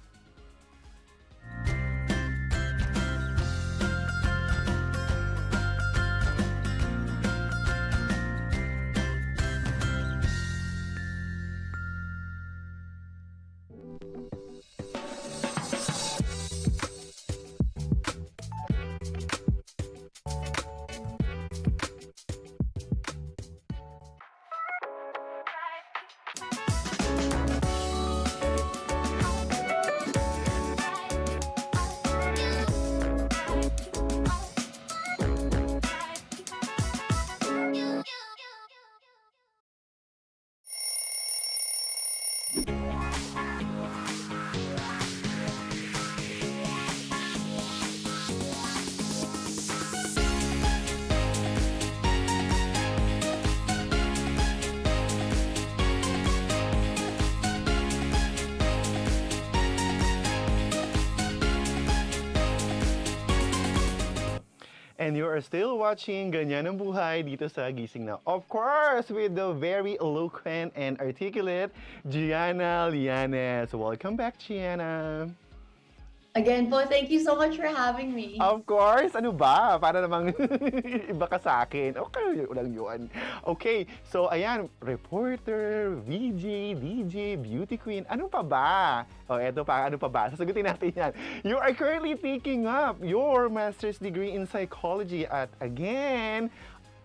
And you are still watching Ganyan ang Buhay dito sa Gising Na. Of course, with the very eloquent and articulate Gianna Llanes. Welcome back, Gianna. Again po, thank you so much for having me. Of course, ano ba? Para namang iba ka sa akin. Okay, lang yun. Okay, so ayan, reporter, VJ, DJ, beauty queen, ano pa ba? O, eto pa, ano pa ba? Sasagutin natin yan. You are currently taking up your master's degree in psychology at, again,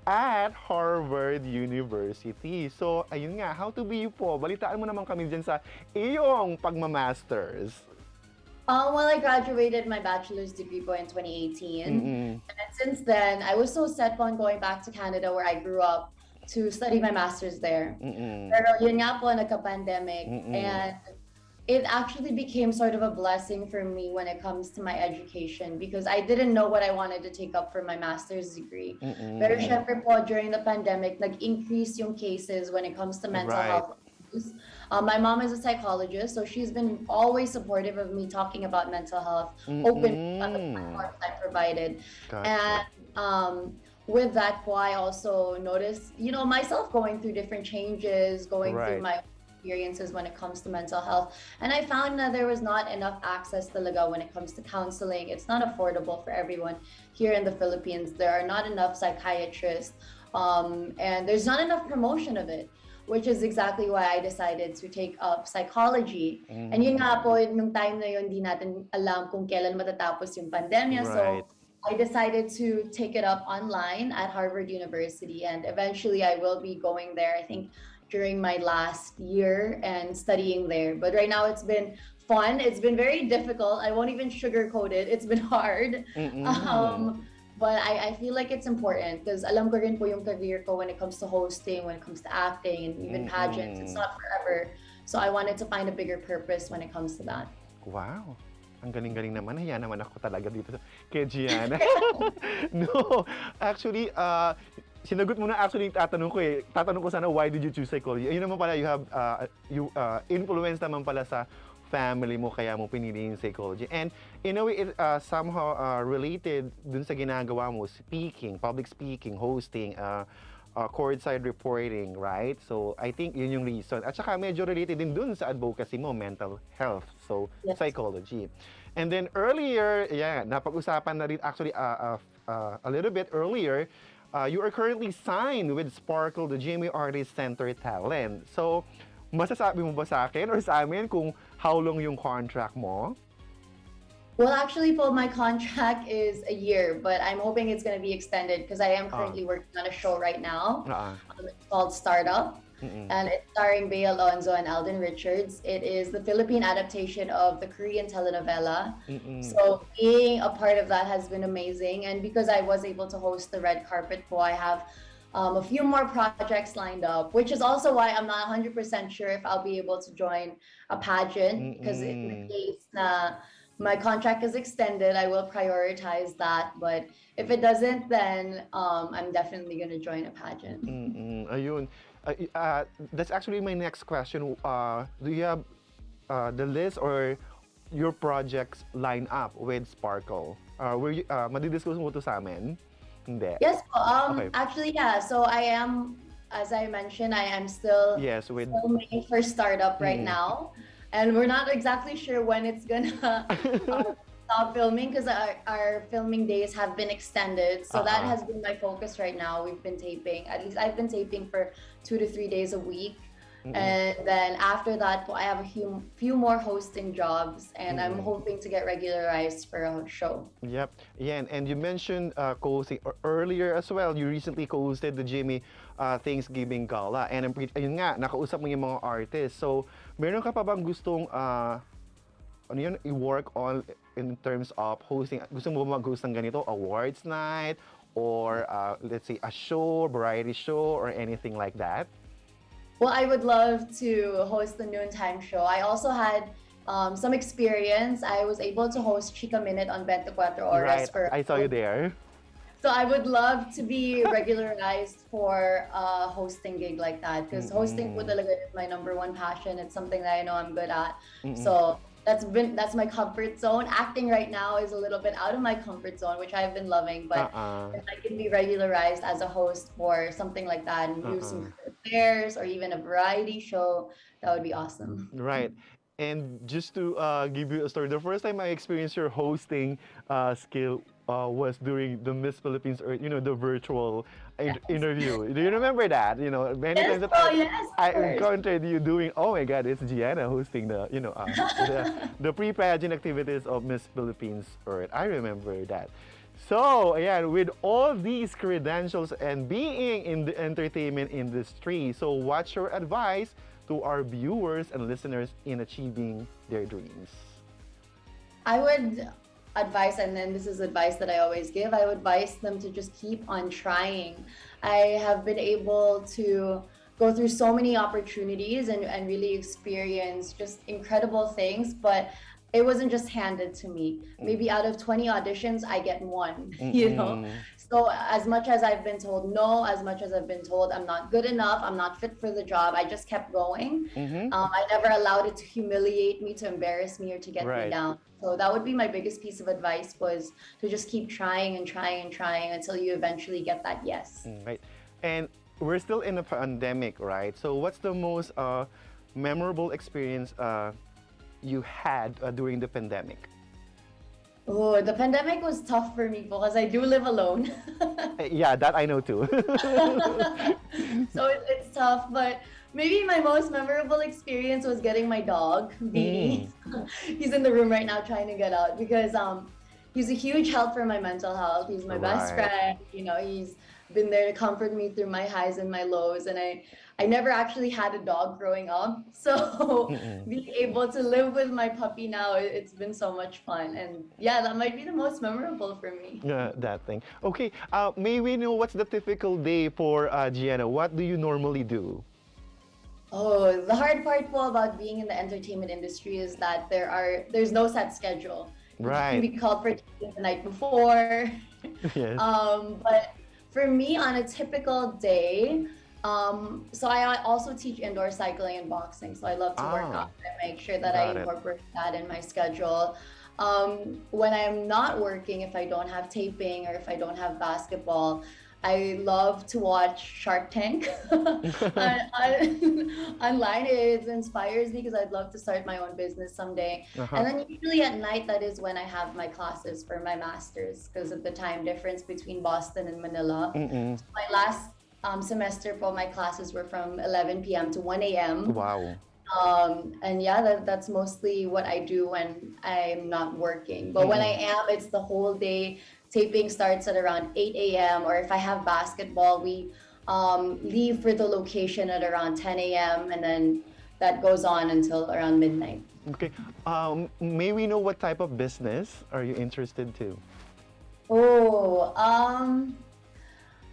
at Harvard University. So, ayun nga, how to be you po? Balitaan mo naman kami dyan sa iyong pagmamasters. Well, I graduated my bachelor's degree po in 2018. And since then, I was so set on going back to Canada where I grew up to study my master's there. Pero yun nga po, nagka-pandemic. And it actually became sort of a blessing for me when it comes to my education because I didn't know what I wanted to take up for my master's degree. Pero syempre po, during the pandemic, nag-increase yung cases when it comes to mental health. My mom is a psychologist, so she's been always supportive of me talking about mental health, open on the platforms I provided. Gotcha. And with that, I also noticed, myself going through different changes, going through my experiences when it comes to mental health. And I found that there was not enough access talaga when it comes to counseling. It's not affordable for everyone here in the Philippines. There are not enough psychiatrists, and there's not enough promotion of it, which is exactly why I decided to take up psychology. And yun nga po, nung time na yun, di natin alam kung kailan matatapos yung pandemya. So I decided to take it up online at Harvard University. And eventually I will be going there, I think, during my last year and studying there. But right now it's been fun. It's been very difficult. I won't even sugarcoat it. It's been hard. But I feel like it's important because alam ko rin po yung career ko when it comes to hosting, when it comes to acting, and even pageants. It's not forever. So I wanted to find a bigger purpose when it comes to that. Wow. Ang galing-galing naman. Haya naman ako talaga dito kay Gianna. No, actually, sinagot mo na actually yung tatanong ko eh. Tatanong ko sana, why did you choose psychology? Ayun naman pala, you influence naman pala sa family mo, kaya mo pinili yung psychology. And in a way, it somehow related dun sa ginagawa mo, speaking, public speaking, hosting, courtside reporting, right? So, I think yun yung reason. At saka medyo related din dun sa advocacy mo, mental health. So, psychology. And then earlier, napag-usapan na rin actually a little bit earlier, you are currently signed with Sparkle, the GMA Artist Center Talent. So, masasabi mo ba sa akin or sa amin kung how long yung contract mo? Well, actually, Paul, my contract is a year, but I'm hoping it's going to be extended because I am currently working on a show right now. It's called Startup, and it's starring Bea Alonzo and Alden Richards. It is the Philippine adaptation of the Korean telenovela. So being a part of that has been amazing. And because I was able to host the red carpet, I have a few more projects lined up, which is also why I'm not 100% sure if I'll be able to join a pageant, because in the case na my contract is extended, I will prioritize that. But if it doesn't, then I'm definitely going to join a pageant. Ayun. That's actually my next question. Do you have the list or your projects lined up with Sparkle? Madidiscuss mo to sa amin? Hindi. Yes, Okay. actually, yeah. So I am, as I mentioned, I am still filming for Startup right now. And we're not exactly sure when it's gonna stop filming because our filming days have been extended. So that has been my focus right now. We've been taping, at least I've been taping for 2 to 3 days a week. And then after that, I have a few more hosting jobs, and I'm hoping to get regularized for a show. Yep. Yeah, and you mentioned co-hosting earlier as well. You recently co-hosted the Jimmy Thanksgiving Gala, and ayun nga, nakausap mo yung mga artists. So, meron ka pa bang gustong i-work on in terms of hosting? Gusto mo ba mag-host ng ganito, awards night, or let's say a show, variety show, or anything like that? Well, I would love to host the noontime show. I also had some experience. I was able to host Chica Minute on 24 Horas. Right, I saw you there. So I would love to be regularized for a hosting gig like that, because hosting po talaga is my #1 passion. It's something that I know I'm good at. So that's my comfort zone. Acting right now is a little bit out of my comfort zone, which I've been loving. But if I can be regularized as a host for something like that and do some affairs or even a variety show, that would be awesome. Right. And just to give you a story, the first time I experienced your hosting skill was during the Miss Philippines, or the virtual interview. Do you remember that? Many times that I encountered you doing. Oh my God, it's Gianna hosting the the pre-pageant activities of Miss Philippines Earth. I remember that. So, ayan, with all these credentials and being in the entertainment industry, so what's your advice to our viewers and listeners in achieving their dreams? I would advise, and then this is advice that I always give, I would advise them to just keep on trying. I have been able to go through so many opportunities and really experience just incredible things, but it wasn't just handed to me. Maybe out of 20 auditions, I get one, you know? So as much as I've been told no, as much as I've been told I'm not good enough, I'm not fit for the job, I just kept going. I never allowed it to humiliate me, to embarrass me, or to get me down. So that would be my biggest piece of advice, was to just keep trying and trying and trying until you eventually get that yes. Right. And we're still in a pandemic, right? So what's the most memorable experience you had during the pandemic? Oh, the pandemic was tough for me because I do live alone. Yeah, that I know too. So it's tough, but maybe my most memorable experience was getting my dog, Beanie. He's in the room right now trying to get out because he's a huge help for my mental health. He's my best friend. You know, he's been there to comfort me through my highs and my lows, and I never actually had a dog growing up, so being able to live with my puppy now, it's been so much fun. And yeah, that might be the most memorable for me. Yeah, that thing. Okay, may we know what's the typical day for Gianna? What do you normally do? Oh, the hard part po about being in the entertainment industry is that there's no set schedule. Right. You can be called for taping the night before. Yes. But for me, on a typical day, so I also teach indoor cycling and boxing, so I love to work out and make sure that I incorporate that in my schedule. When I'm not working, if I don't have taping or if I don't have basketball, I love to watch Shark Tank online. It inspires me because I'd love to start my own business someday. And then usually at night, that is when I have my classes for my master's because of the time difference between Boston and Manila. So my last semester for my classes were from 11 p.m. to 1 a.m. Wow. And yeah, that's mostly what I do when I'm not working. But when I am, it's the whole day. Taping starts at around 8 a.m. or if I have basketball, we leave for the location at around 10 a.m. and then that goes on until around midnight. Okay. May we know what type of business are you interested to?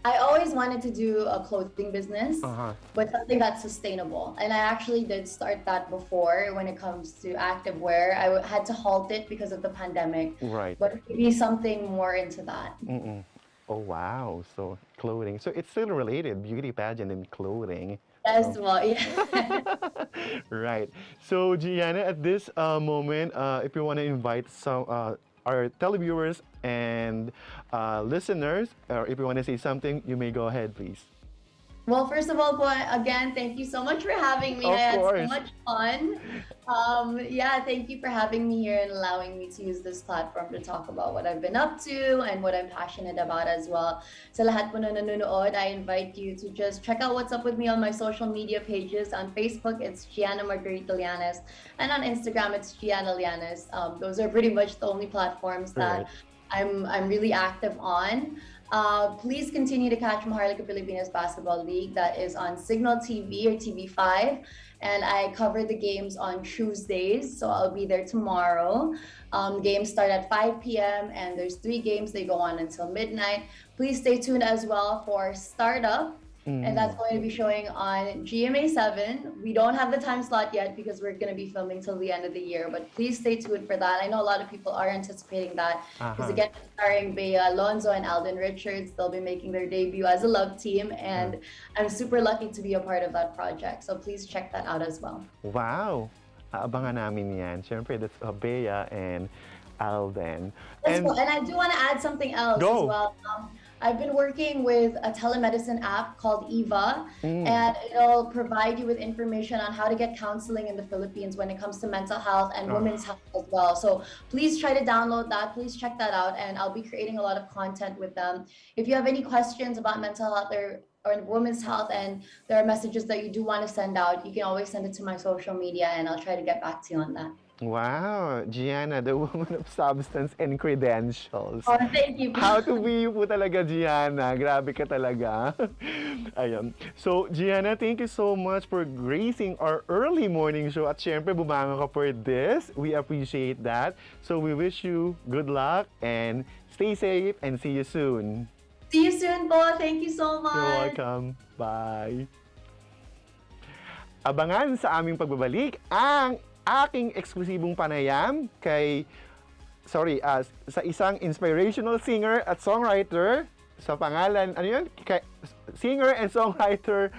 I always wanted to do a clothing business, but something that's sustainable. And I actually did start that before when it comes to activewear. I had to halt it because of the pandemic. Right. But maybe something more into that. Oh, wow. So clothing. So it's still related, beauty pageant and clothing. Yes, well, yeah. Right. So Gianna, at this moment, if you want to invite some our televiewers and listeners, or if you want to say something, you may go ahead, please. Well, first of all, again, thank you so much for having me. Of I had course. so much fun. Yeah, thank you for having me here and allowing me to use this platform to talk about what I've been up to and what I'm passionate about as well. Sa lahat po na nanonood, I invite you to just check out what's up with me on my social media pages. On Facebook, it's Gianna Llanes, and on Instagram, it's Gianna Llanes. Those are pretty much the only platforms that I'm really active on. Please continue to catch Maharlika Pilipinas Basketball League. That is on Signal TV or TV5. And I cover the games on Tuesdays, so I'll be there tomorrow. Games start at 5 p.m. and there's 3 games. They go on until midnight. Please stay tuned as well for Startup. And that's going to be showing on GMA7. We don't have the time slot yet because we're going to be filming till the end of the year, but please stay tuned for that. I know a lot of people are anticipating that because again, it's starring Bea Alonzo and Alden Richards. They'll be making their debut as a love team, and I'm super lucky to be a part of that project. So please check that out as well. Wow. Abangan namin yan. Siyempre, that's Bea and Alden. And I do want to add something else as well. I've been working with a telemedicine app called Eva, and it'll provide you with information on how to get counseling in the Philippines when it comes to mental health and women's health as well. So please try to download that. Please check that out, and I'll be creating a lot of content with them. If you have any questions about mental health or women's health and there are messages that you do want to send out, you can always send it to my social media and I'll try to get back to you on that. Wow, Gianna, the woman of substance and credentials. Oh, thank you po. How to be you po talaga, Gianna. Grabe ka talaga. Ayun. So, Gianna, thank you so much for gracing our early morning show. At syempre, bumangon ka for this. We appreciate that. So, we wish you good luck and stay safe and see you soon. See you soon po. Thank you so much. You're welcome. Bye. Abangan sa aming pagbabalik ang aking eksklusibong panayam sa isang inspirational singer at songwriter sa pangalan, singer and songwriter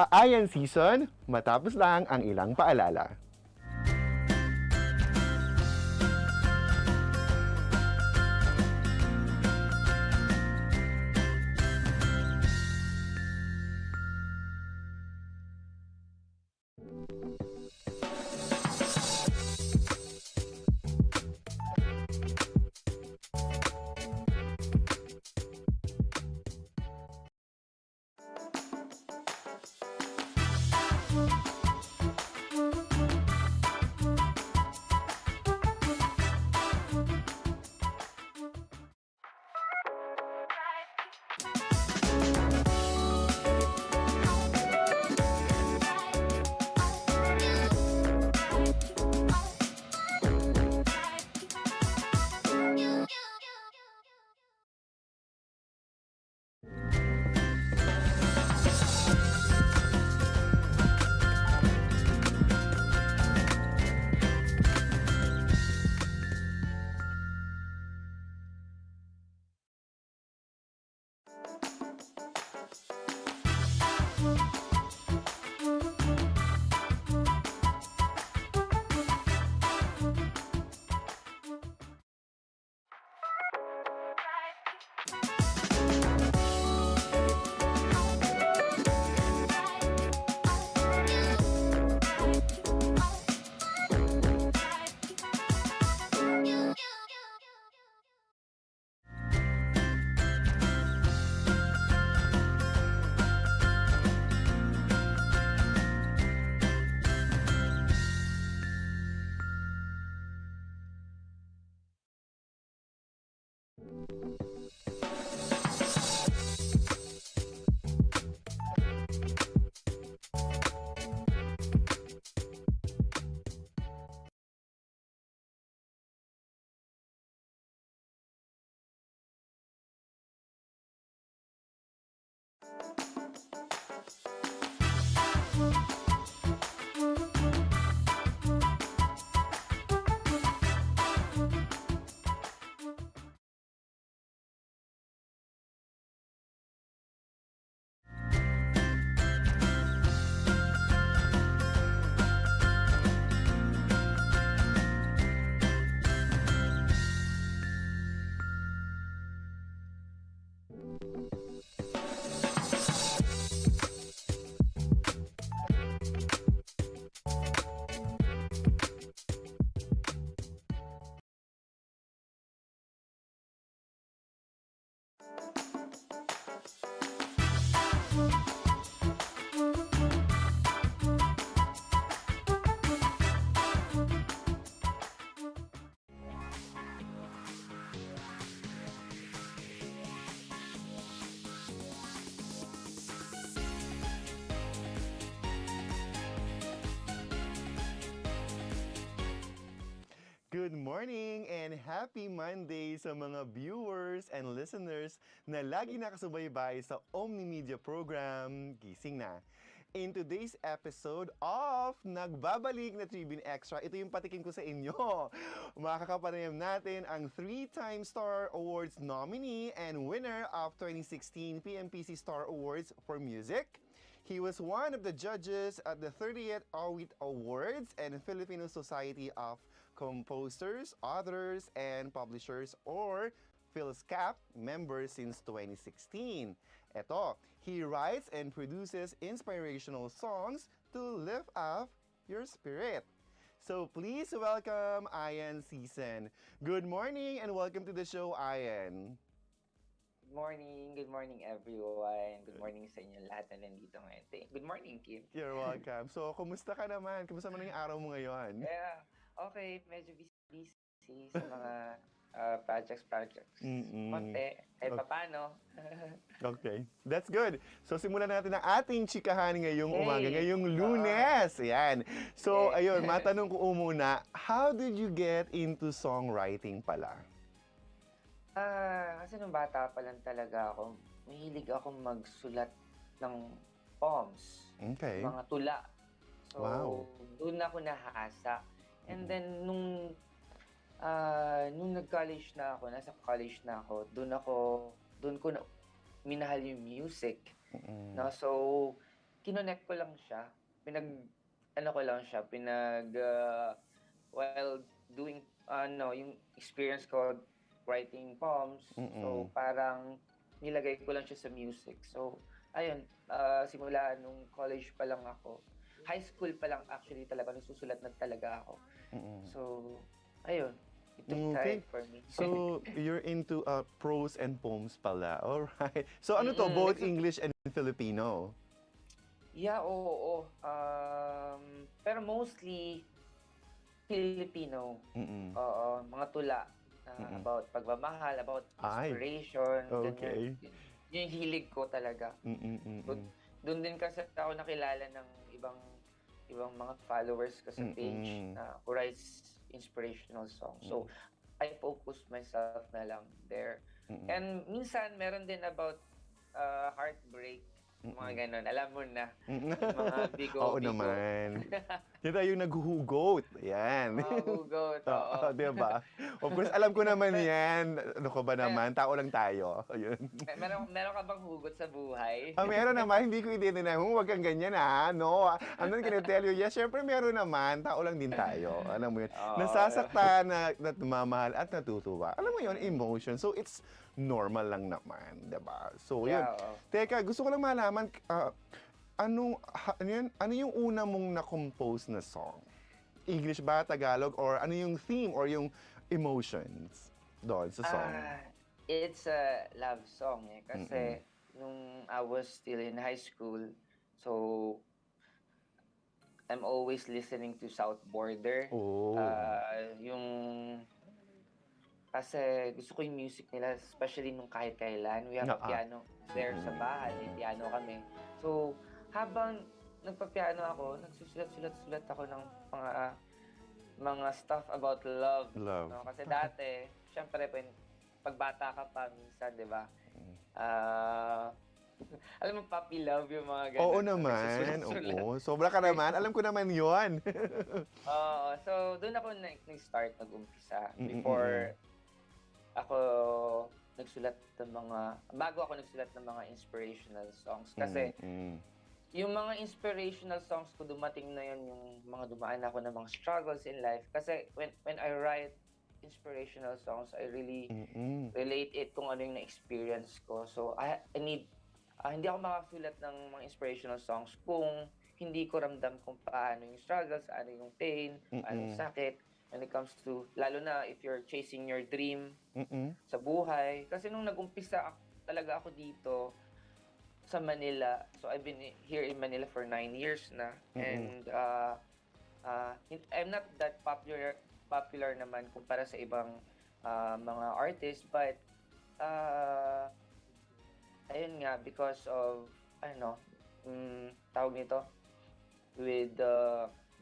Ian Sison, matapos lang ang ilang paalala. Good morning and happy Monday sa mga viewers and listeners na lagi nakasubaybay sa Omni Media program, Gising Na. In today's episode of Nagbabalik na Tribune Extra, ito yung patikin ko sa inyo. Makakapanayam natin ang 3-time Star Awards nominee and winner of 2016 PMPC Star Awards for Music. He was one of the judges at the 30th Awit Awards and Filipino Society of Composers, Authors, and Publishers or PhilSCAP member since 2016. Eto, he writes and produces inspirational songs to lift up your spirit. So please welcome Ian Sison. Good morning and welcome to the show, Ian. Good morning everyone. Good morning sa inyo lahat na nandito ngayon. Good morning, Kim. You're welcome. So, kumusta ka naman? Kumusta man yung araw mo ngayon? Yeah, Okay, medyo busy sa mga projects. Mm-mm. Konti, Okay. papano. Okay, that's good. So simulan natin ang ating chikahan ngayong umaga, Hey! ngayong Lunes. Ayan. So Okay. ayun, matanong ko muna, how did you get into songwriting pala? Kasi nung bata pa lang talaga ako, mahilig ako magsulat ng poems, Okay. mga tula. So, Wow. doon ako nahasa. And then, nung nag-college na ako, nasa college na ako, doon ko na minahal yung music. Mm-mm. No? So, kinonect ko lang siya. While doing, yung experience ko writing poems. So, parang nilagay ko lang siya sa music. So, ayun, simula nung college pa lang ako. High school pa lang actually talaga, nagsusulat na talaga ako. So, ayun. It took time for me. So, you're into prose and poems pala. Alright. So, ano to? Both English and Filipino? Yeah, oo. Pero mostly Filipino. Oo, mga tula. About pagmamahal, about inspiration. Okay. Ganyan. Yung hilig ko talaga. Doon din kasi ako nakilala ng ibang mga followers ko sa page na who writes inspirational songs. So, I focus myself na lang there. And minsan, meron din about heartbreak. Mga ganon. Alam mo na. Yung mga bigo. Oo naman. Yun tayo yung naghuhugot. Yan. Hugot. Oo, diba? Of course, alam ko naman yan. Ano ko ba naman? Tao lang tayo. Ayun. Meron ka bang hugot sa buhay? Meron naman. Hindi ko i-deny. Huwag kang ganyan, ha? No. I'm not gonna tell you. Yes, syempre meron naman. Tao lang din tayo. Alam mo yun. Nasasaktan, namamahal, at natutuwa. Alam mo yun, emotion. So, it's normal lang naman. Diba? So, yun. Teka, gusto ko lang malaman, ano yung una mong na-compose na song? English ba, Tagalog, or ano yung theme or yung emotions doon sa song? It's a love song kasi nung I was still in high school, so I'm always listening to South Border. Kasi gusto ko yung music nila, especially nung kahit kailan. We have a piano there sa bahay, may piano kami. So, habang nagpa-piano ako, nagsusulat-sulat ako ng mga stuff about love. No? Kasi dati, syempre, pag bata ka pa minsan, di ba? Alam mo, puppy love yung mga ganun. Oo naman. Oo. Sobra ka naman. Alam ko naman yun. So, doon ako nag-start, nag-umpisa. Before ako bago ako nagsulat ng mga inspirational songs. Kasi, yung mga inspirational songs ko, dumating na yun yung mga dumaan ako ng mga struggles in life. Kasi, when I write inspirational songs, I really relate it kung ano yung na-experience ko. So, hindi ako makasulat ng mga inspirational songs kung hindi ko ramdam kung paano yung struggles, ano yung pain, ano yung sakit, when it comes to, lalo na if you're chasing your dream sa buhay. Kasi nung nag-umpisa talaga ako dito sa Manila, so I've been here in Manila for 9 years na, and I'm not that popular naman kumpara sa ibang mga artists, but ayun nga, because of, tawag nito,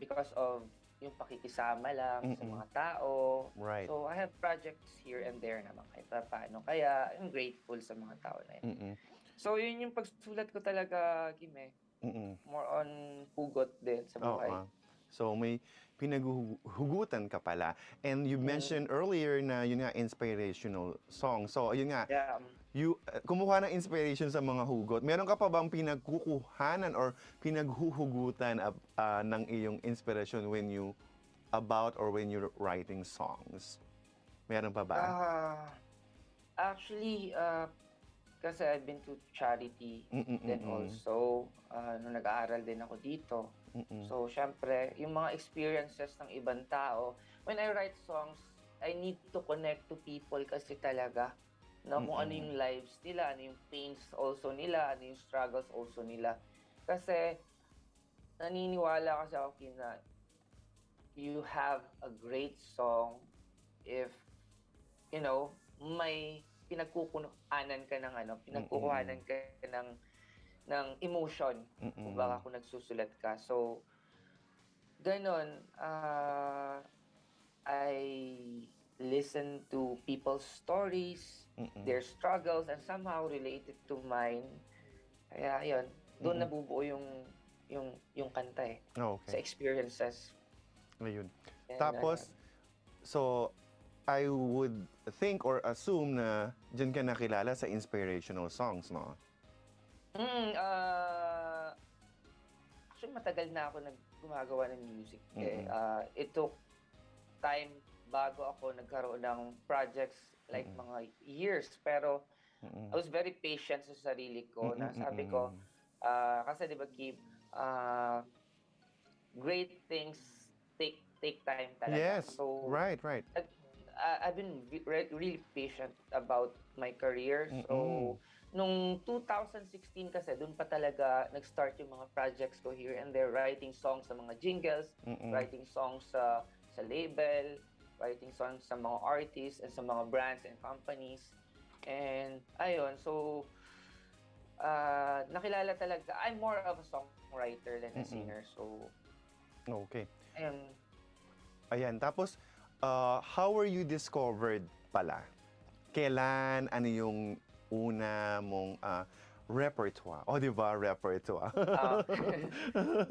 because of yung pakikisama lang sa mga tao. Right. So, I have projects here and there naman kahit paano. Kaya, I'm grateful sa mga tao na yun. So, yun yung pagsulat ko talaga, Kim, more on hugot din sa buhay. So, may pinaghugutan ka pala. And you mentioned earlier na yun nga, inspirational song. So, yun nga, kumuha ng inspiration sa mga hugot. Meron ka pa bang pinagkukuhanan or pinaghuhugutan ng iyong inspiration when you're writing songs? Meron pa ba? Actually, kasi I've been to charity then also, nung nag-aaral din ako dito. So, syempre, yung mga experiences ng ibang tao, when I write songs, I need to connect to people kasi talaga. No, kung ano yung lives nila, ano yung pains also nila, ano yung struggles also nila. Kasi, naniniwala kasi ako na you have a great song if, you know, may pinagkukuhanan ka ng pinagkukuhanan ka ng emotion kung baka kung nagsusulat ka. So, ganon, I listen to people's stories, their struggles, and somehow related to mine. Kaya yun, doon nabubuo yung kanta eh. Okay. Sa experiences. Ayun. And, Tapos, so, I would think or assume na dyan ka nakilala sa inspirational songs, no? Actually, matagal na ako gumagawa ng music. It took time bago ako nagkaroon ng projects like mga years. Pero I was very patient sa sarili ko na sabi ko, kasi di ba, Kim, great things take time talaga. Yes, So, right. I've been really patient about my career. So, nung 2016 kasi, doon pa talaga nag-start yung mga projects ko here and there, writing songs sa mga jingles, writing songs sa label, writing songs sa mga artists and sa mga brands and companies. And ayun, so nakilala talaga. I'm more of a songwriter than a singer. So, Okay. ayun. Ayan, tapos, how were you discovered pala? Kailan, ano yung una mong repertoire? O, di ba, repertoire?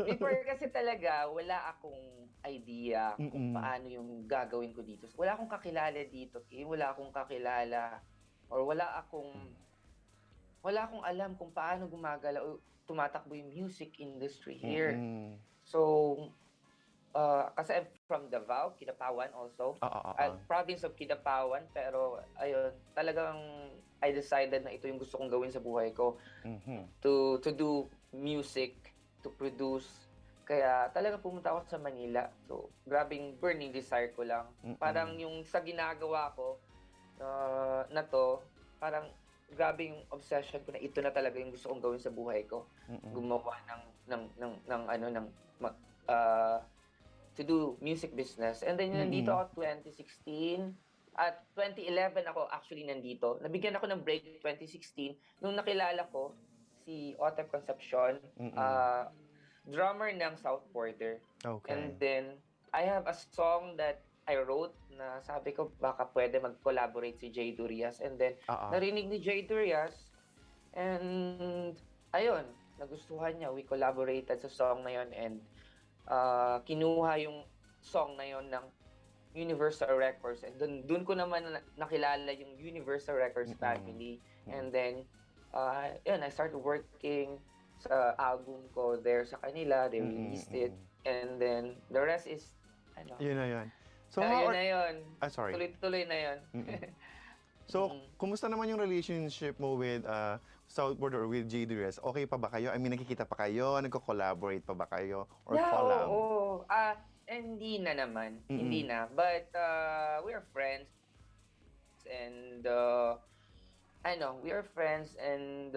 Before kasi talaga, wala akong idea kung paano yung gagawin ko dito. Wala akong kakilala dito, wala akong kakilala, or wala akong alam kung paano gumagala o tumatakbo yung music industry here. So, kasi I'm from Davao, Kidapawan also. Province of Kidapawan, pero ayun, talagang I decided na ito yung gusto kong gawin sa buhay ko. To do music, to produce. Kaya talagang pumunta ako sa Manila. So, grabing burning desire ko lang. Parang yung sa ginagawa ko na to, parang grabe yung obsession ko na ito na talaga yung gusto kong gawin sa buhay ko. Gumawa to do music business. And then nandito ako 2016. At 2011 ako actually nandito. Nabigyan ako ng break 2016 nung nakilala ko si Otep Concepcion, drummer ng South Border. Okay. And then I have a song that I wrote na sabi ko baka pwede mag-collaborate si Jay Durias. And then narinig ni Jay Durias and ayun, nagustuhan niya. We collaborated sa song na yon and kinuha yung song na yon ng Universal Records and dun ko naman nakilala yung Universal Records family and then yun, I started working sa album ko there sa kanila, they released it and then the rest is Yun na yun. So, yun na yun. sorry. Tuloy-tuloy na yun. So, kumusta naman yung relationship mo with Southboard or with J. Dures? Okay pa ba kayo? I mean, nakikita pa kayo? Nagko-collaborate pa ba kayo? Or collab? Oo. Hindi na naman. Hindi na. But we are friends. And we are friends and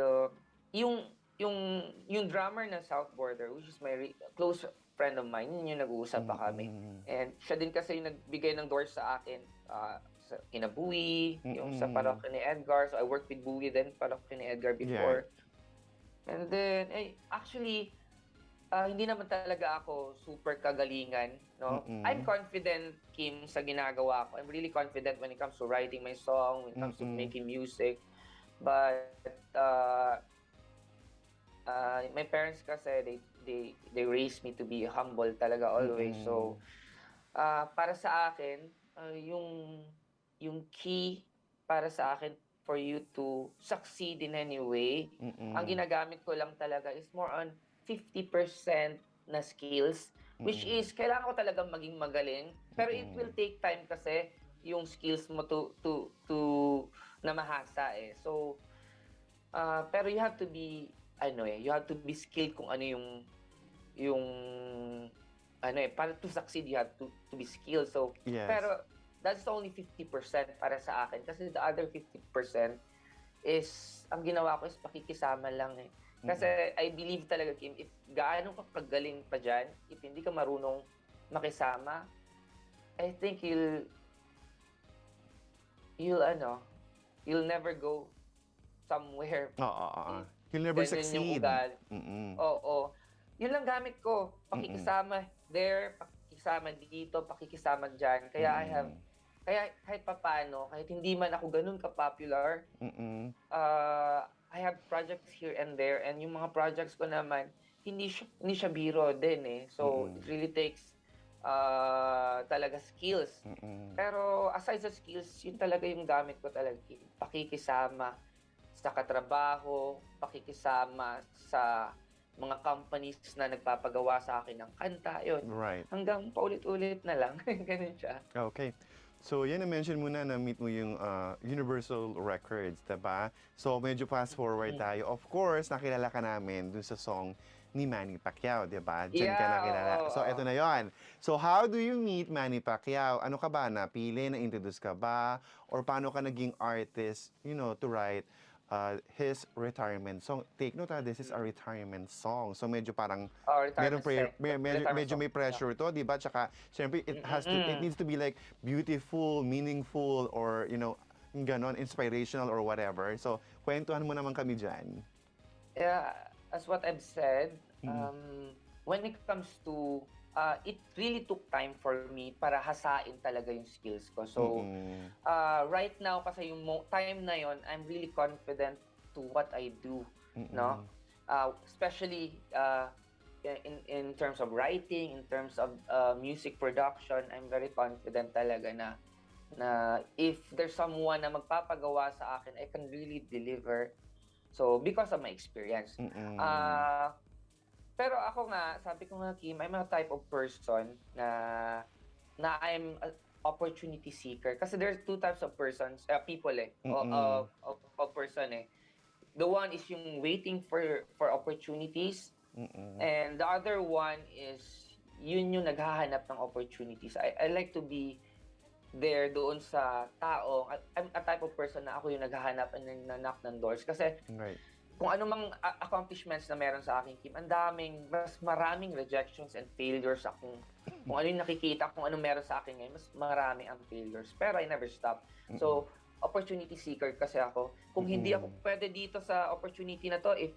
yung drummer na South Border, which is my close friend of mine, yun yung nag-uusap pa kami. And siya din kasi yung nagbigay ng doors sa akin. Sa Kinabuhi, yung sa parokya ni Edgar. So I worked with Buwi then, parokya ni Edgar before. Yeah. And then, actually, hindi naman talaga ako super kagalingan, no? I'm confident, Kim, sa ginagawa ko. I'm really confident when it comes to writing my song, when it comes to making music. But, my parents kasi, they raised me to be humble talaga always. So, para sa akin, yung key para sa akin for you to succeed in any way, ang ginagamit ko lang talaga is more on 50% na skills, which is kailangan ko talagang maging magaling, pero it will take time kasi yung skills mo to na mahasa eh. So, pero you have to be you have to be skilled kung ano yung para to succeed you have to be skilled. So, yes. Pero that's only 50% para sa akin kasi the other 50% is ang ginawa ko is pakikisama lang eh. Kasi I believe talaga, Kim, if gaano ka kagaling pa dyan, if hindi ka marunong makisama, I think you'll never go somewhere. You'll never Ganyan yung succeed. ugali. Oo. Yun lang gamit ko. Pakikisama there, pakikisama dito, pakikisama dyan. Kaya kahit papano, kahit hindi man ako ganun ka-popular, I have projects here and there, and yung mga projects ko naman, hindi siya biro din eh. So, it really takes talaga skills. Pero aside sa skills, yun talaga yung gamit ko talaga. Pakikisama sa katrabaho, pakikisama sa mga companies na nagpapagawa sa akin ng kanta, yun. Right. Hanggang paulit-ulit na lang. Ganun siya. Okay. So, yan na-mention mo na na-meet mo yung Universal Records, diba? So, medyo fast forward tayo. Of course, nakilala ka namin dun sa song ni Manny Pacquiao, diba? Diyan ka nakilala. So, eto na yon. So, how do you meet Manny Pacquiao? Ano ka ba? Napili? Na-introduce ka ba? Or paano ka naging artist, to write his retirement song? Take note, this is a retirement song. So, medyo parang medyo may pressure to, di ba? Tsaka, syempre, it needs to be like beautiful, meaningful, or, ganon, inspirational or whatever. So, kwentuhan mo naman kami dyan. Yeah, as what I've said, when it comes to it really took time for me para hasain talaga yung skills ko. So, right now, kasi yung time na yon, I'm really confident to what I do, no? Especially in terms of writing, in terms of music production, I'm very confident talaga na if there's someone na magpapagawa sa akin, I can really deliver. So, because of my experience. Pero ako nga, sabi ko nga, Kim, I'm a type of person na I'm an opportunity seeker. Kasi there's two types of people of person eh. The one is yung waiting for opportunities, and the other one is yun yung naghahanap ng opportunities. I like to be there doon sa tao. I'm a type of person na ako yung naghahanap and knock ng doors. Kasi kung ano mang accomplishments na meron sa akin, Kim, mas maraming rejections and failures akong, kung ano yung nakikita, kung ano meron sa akin ngayon, mas marami ang failures. Pero I never stop. So, opportunity seeker kasi ako. Kung hindi ako pwede dito sa opportunity na to, if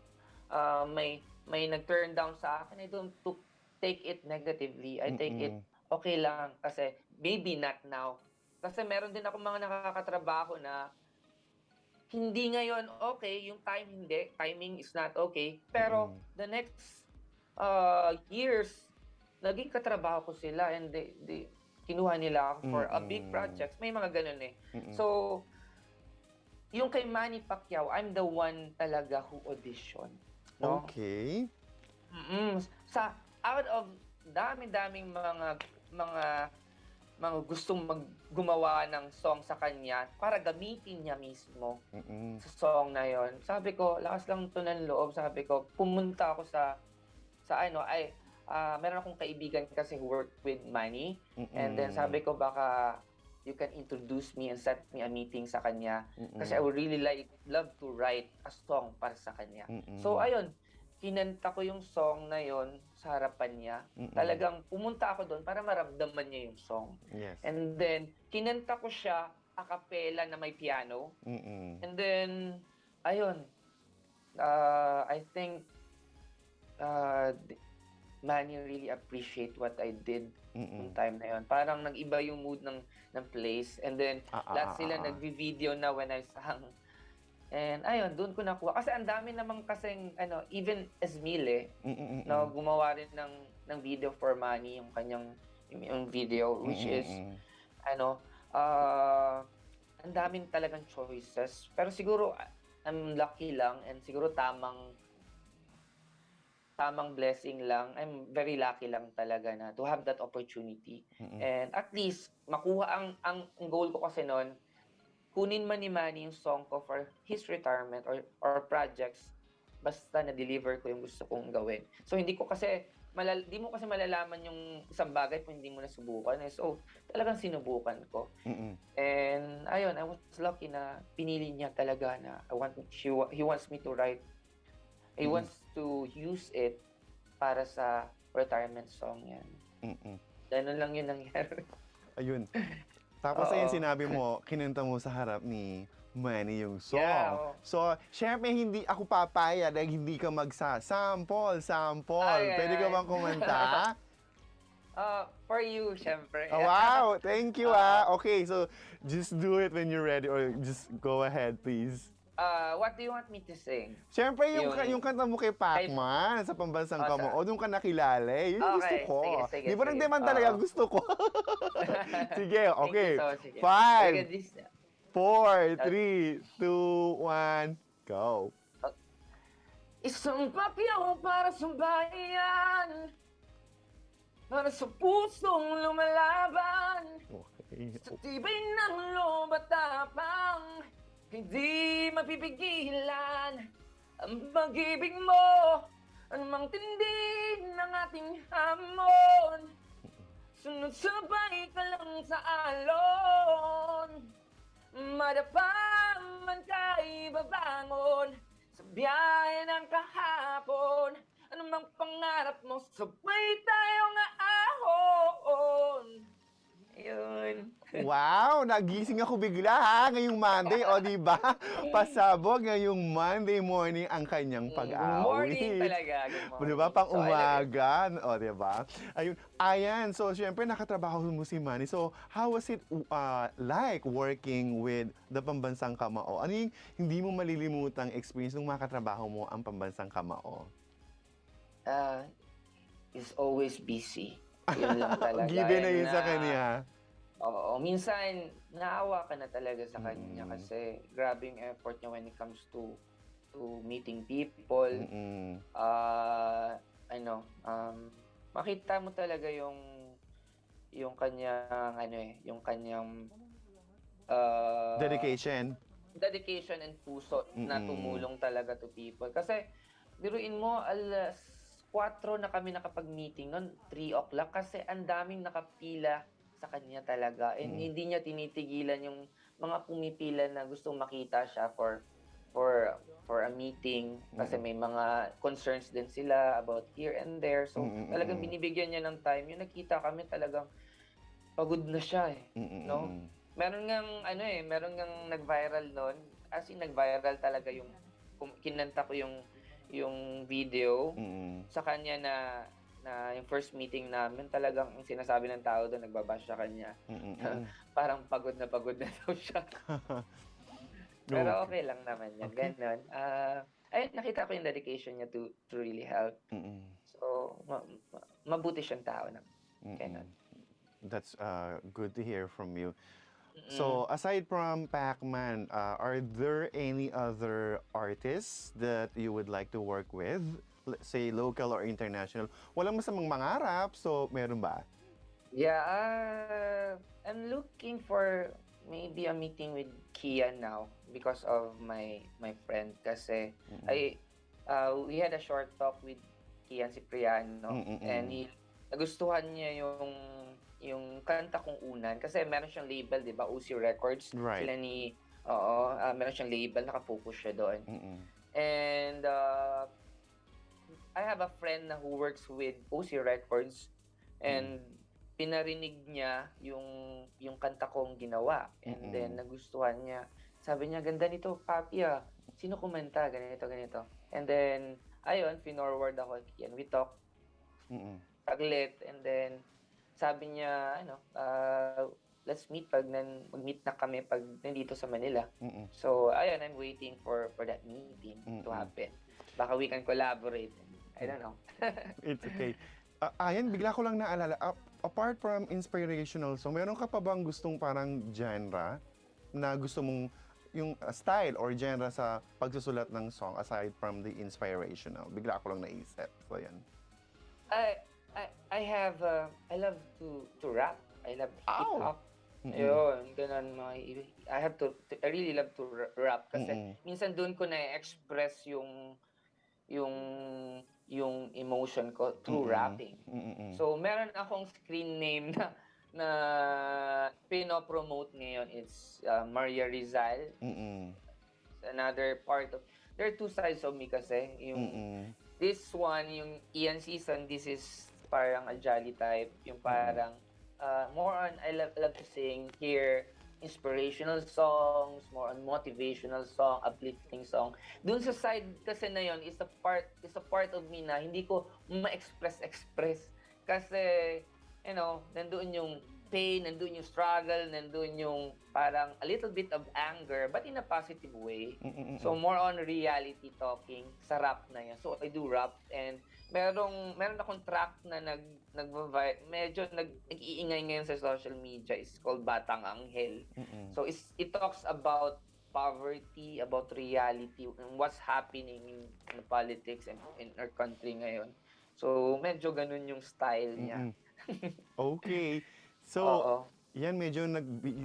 may nag-turn down sa akin, I don't take it negatively. I take it okay lang kasi maybe not now. Kasi meron din ako mga nakakatrabaho na hindi ngayon okay, yung timing is not okay, pero the next years, naging katrabaho ko sila and they kinuha nila ako for a big projects. May mga ganun eh. So, yung kay Manny Pacquiao, I'm the one talaga who auditioned. No? Okay. Out of dami-daming mga gustong gumawa ng song sa kanya para gamitin niya mismo sa song na yon. Sabi ko, lakas lang to ng loob. Sabi ko, pumunta ako sa meron akong kaibigan kasi who worked with Manny. And then sabi ko, baka you can introduce me and set me a meeting sa kanya. Kasi I would really love to write a song para sa kanya. So ayun, kinanta ko yung song na yon sa harapan niya. Talagang pumunta ako doon para maramdaman niya yung song. Yes. And then, kinanta ko siya a cappella na may piano. And then, ayun, I think Manny really appreciate what I did yung time na yon. Parang nag-iba yung mood ng place. And then, lahat sila nag-video na when I sang. And ayun, doon ko nakuha. Kasi ang dami namang kasing, even Esmil no, gumawa rin ng video for Manny, yung kanyang yung video, which is, ang daming talagang choices. Pero siguro, I'm lucky lang and siguro tamang blessing lang. I'm very lucky lang talaga na to have that opportunity. And at least, makuha ang goal ko kasi noon, kunin man ni Manny yung song ko for his retirement or projects, basta na-deliver ko yung gusto kong gawin. So, hindi mo kasi malalaman yung isang bagay kung hindi mo nasubukan. So, talagang sinubukan ko. And, ayun, I was lucky na pinili niya talaga na he wants me to write. He wants to use it para sa retirement song yan. Ganun lang yun nangyari. Ayun. Tapos Oo. ayun, sinabi mo, kinanta mo sa harap ni Manny yung song. Yeah, oo. So, syempre hindi ako papayag na hindi ka magsasample. Ay, Pwede ka ay. bang kumanta? For you, syempre. Oh, wow! Thank you, Okay, so just do it when you're ready or just go ahead, please. What do you want me to sing? Siyempre, yung Yung- kanta mo kay Pacman sa Pambansang Oh, Kamo, sa- o doon ka nakilala, yun yung gusto Okay, ko. sige, Di ba sige. nagdemand talaga Oo. gusto ko? Sige, okay. Thank you so much. Sige. 5, Sige, this- 4, 3, 2, 1, go. Isang papyaw para sa bayan, para sa pusong lumalaban, Okay. sa tibay ng loob at tapang, hindi mapipigilan ang pag-ibig mo, anumang tindi ng ating hamon. Sunod sabay ka lang sa alon, madapa man ka'y babangon, sa biyahe ng kahapon, anumang pangarap mo, sabay tayong aahon. Ayun. Wow, nagising ako bigla ha, ngayong Monday, o di ba? Pasabog ngayong Monday morning ang kanyang pag-awit. Morning talaga. Good morning. Di ba? Pang So, I love it. umaga. O, di ba? Ayun. Ayan. So, syempre, nakatrabaho mo si Manny. So, how was it like working with the Pambansang Kamao? Ano yung hindi mo malilimutang experience nung makatrabaho mo ang Pambansang Kamao? Is always busy. Yun lang talaga. Given na yun And, sa kanya. Oo. Minsan, naawa ka na talaga sa kanya Mm. kasi grabe yung effort niya when it comes to meeting people. Mm-mm. Makita mo talaga yung kanyang yung kanyang Dedication. dedication and puso na Mm-mm. tumulong talaga to people. Kasi biruin mo, alas 4 na kami nakapag-meeting noon, 3 o'clock kasi ang daming nakapila sa kanya talaga. And Mm. hindi niya tinitigilan yung mga pumipila na gustong makita siya for a meeting kasi may mga concerns din sila about here and there. So talagang binibigyan niya ng time. Yung nakita kami talagang pagod na siya no? Meron ngang nag-viral noon. As in nag-viral talaga yung kinanta ko yung video sa kanya na yung first meeting namin, talagang yung sinasabi ng tao doon, nagbabash sa kanya. Parang pagod na daw siya. Pero okay lang naman yan. Okay. Ganon. Ayun, nakita ko yung dedication niya to really help. So, mabuti siyang tao na. Ganon. That's good to hear from you. So, aside from Pacman, are there any other artists that you would like to work with? Let's say local or international. Walang masamang mangarap, so meron ba? Yeah, I'm looking for maybe a meeting with Kian now because of my friend. Kasi we had a short talk with Kian Cipriano and nagustuhan niya yung kanta kong unan kasi meron siyang label, 'di ba? UC Records. Right. Sila meron siyang label, naka-focus siya doon. And I have a friend na who works with UC Records and pinarinig niya yung kanta kong ginawa and then nagustuhan niya. Sabi niya, ganda nito, Papi ah. Sino kumanta? Ganito. And then, ayun, finorward ako and we talk saglit and then sabi niya, let's meet mag-meet na kami pag nandito sa Manila. So, ayun, I'm waiting for that meeting to happen. Baka we can collaborate. I don't know. It's okay. Ayan, bigla ko lang naalala. Apart from inspirational song, meron ka pa bang gustong parang genre na gusto mong yung style or genre sa pagsusulat ng song aside from the inspirational? Bigla ko lang naisip. So, yan. I love to rap. I love hip hop. Ayun, ganun I really love to rap kasi minsan doon ko na-express yung emotion ko through rapping. So meron akong screen name na pino-promote ngayon. It's Maria Rizal. Another part of there are two sides of me kasi this one yung Ian Sison, this is parang a jolly type, yung parang I love to sing, hear inspirational songs, more on motivational song, uplifting song. Dun sa side kasi na yon is a part of me na hindi ko ma-express kasi nandoon yung pain, nandoon yung struggle, nandoon yung parang a little bit of anger but in a positive way. So more on reality talking sa rap na yan. So I do rap and meron akong track na medyo nag-iingay ngayon sa social media is called Batang Anghel. So it talks about poverty, about reality, and what's happening in politics and in our country ngayon. So medyo ganun yung style niya. Okay. So, Oo. yan medyo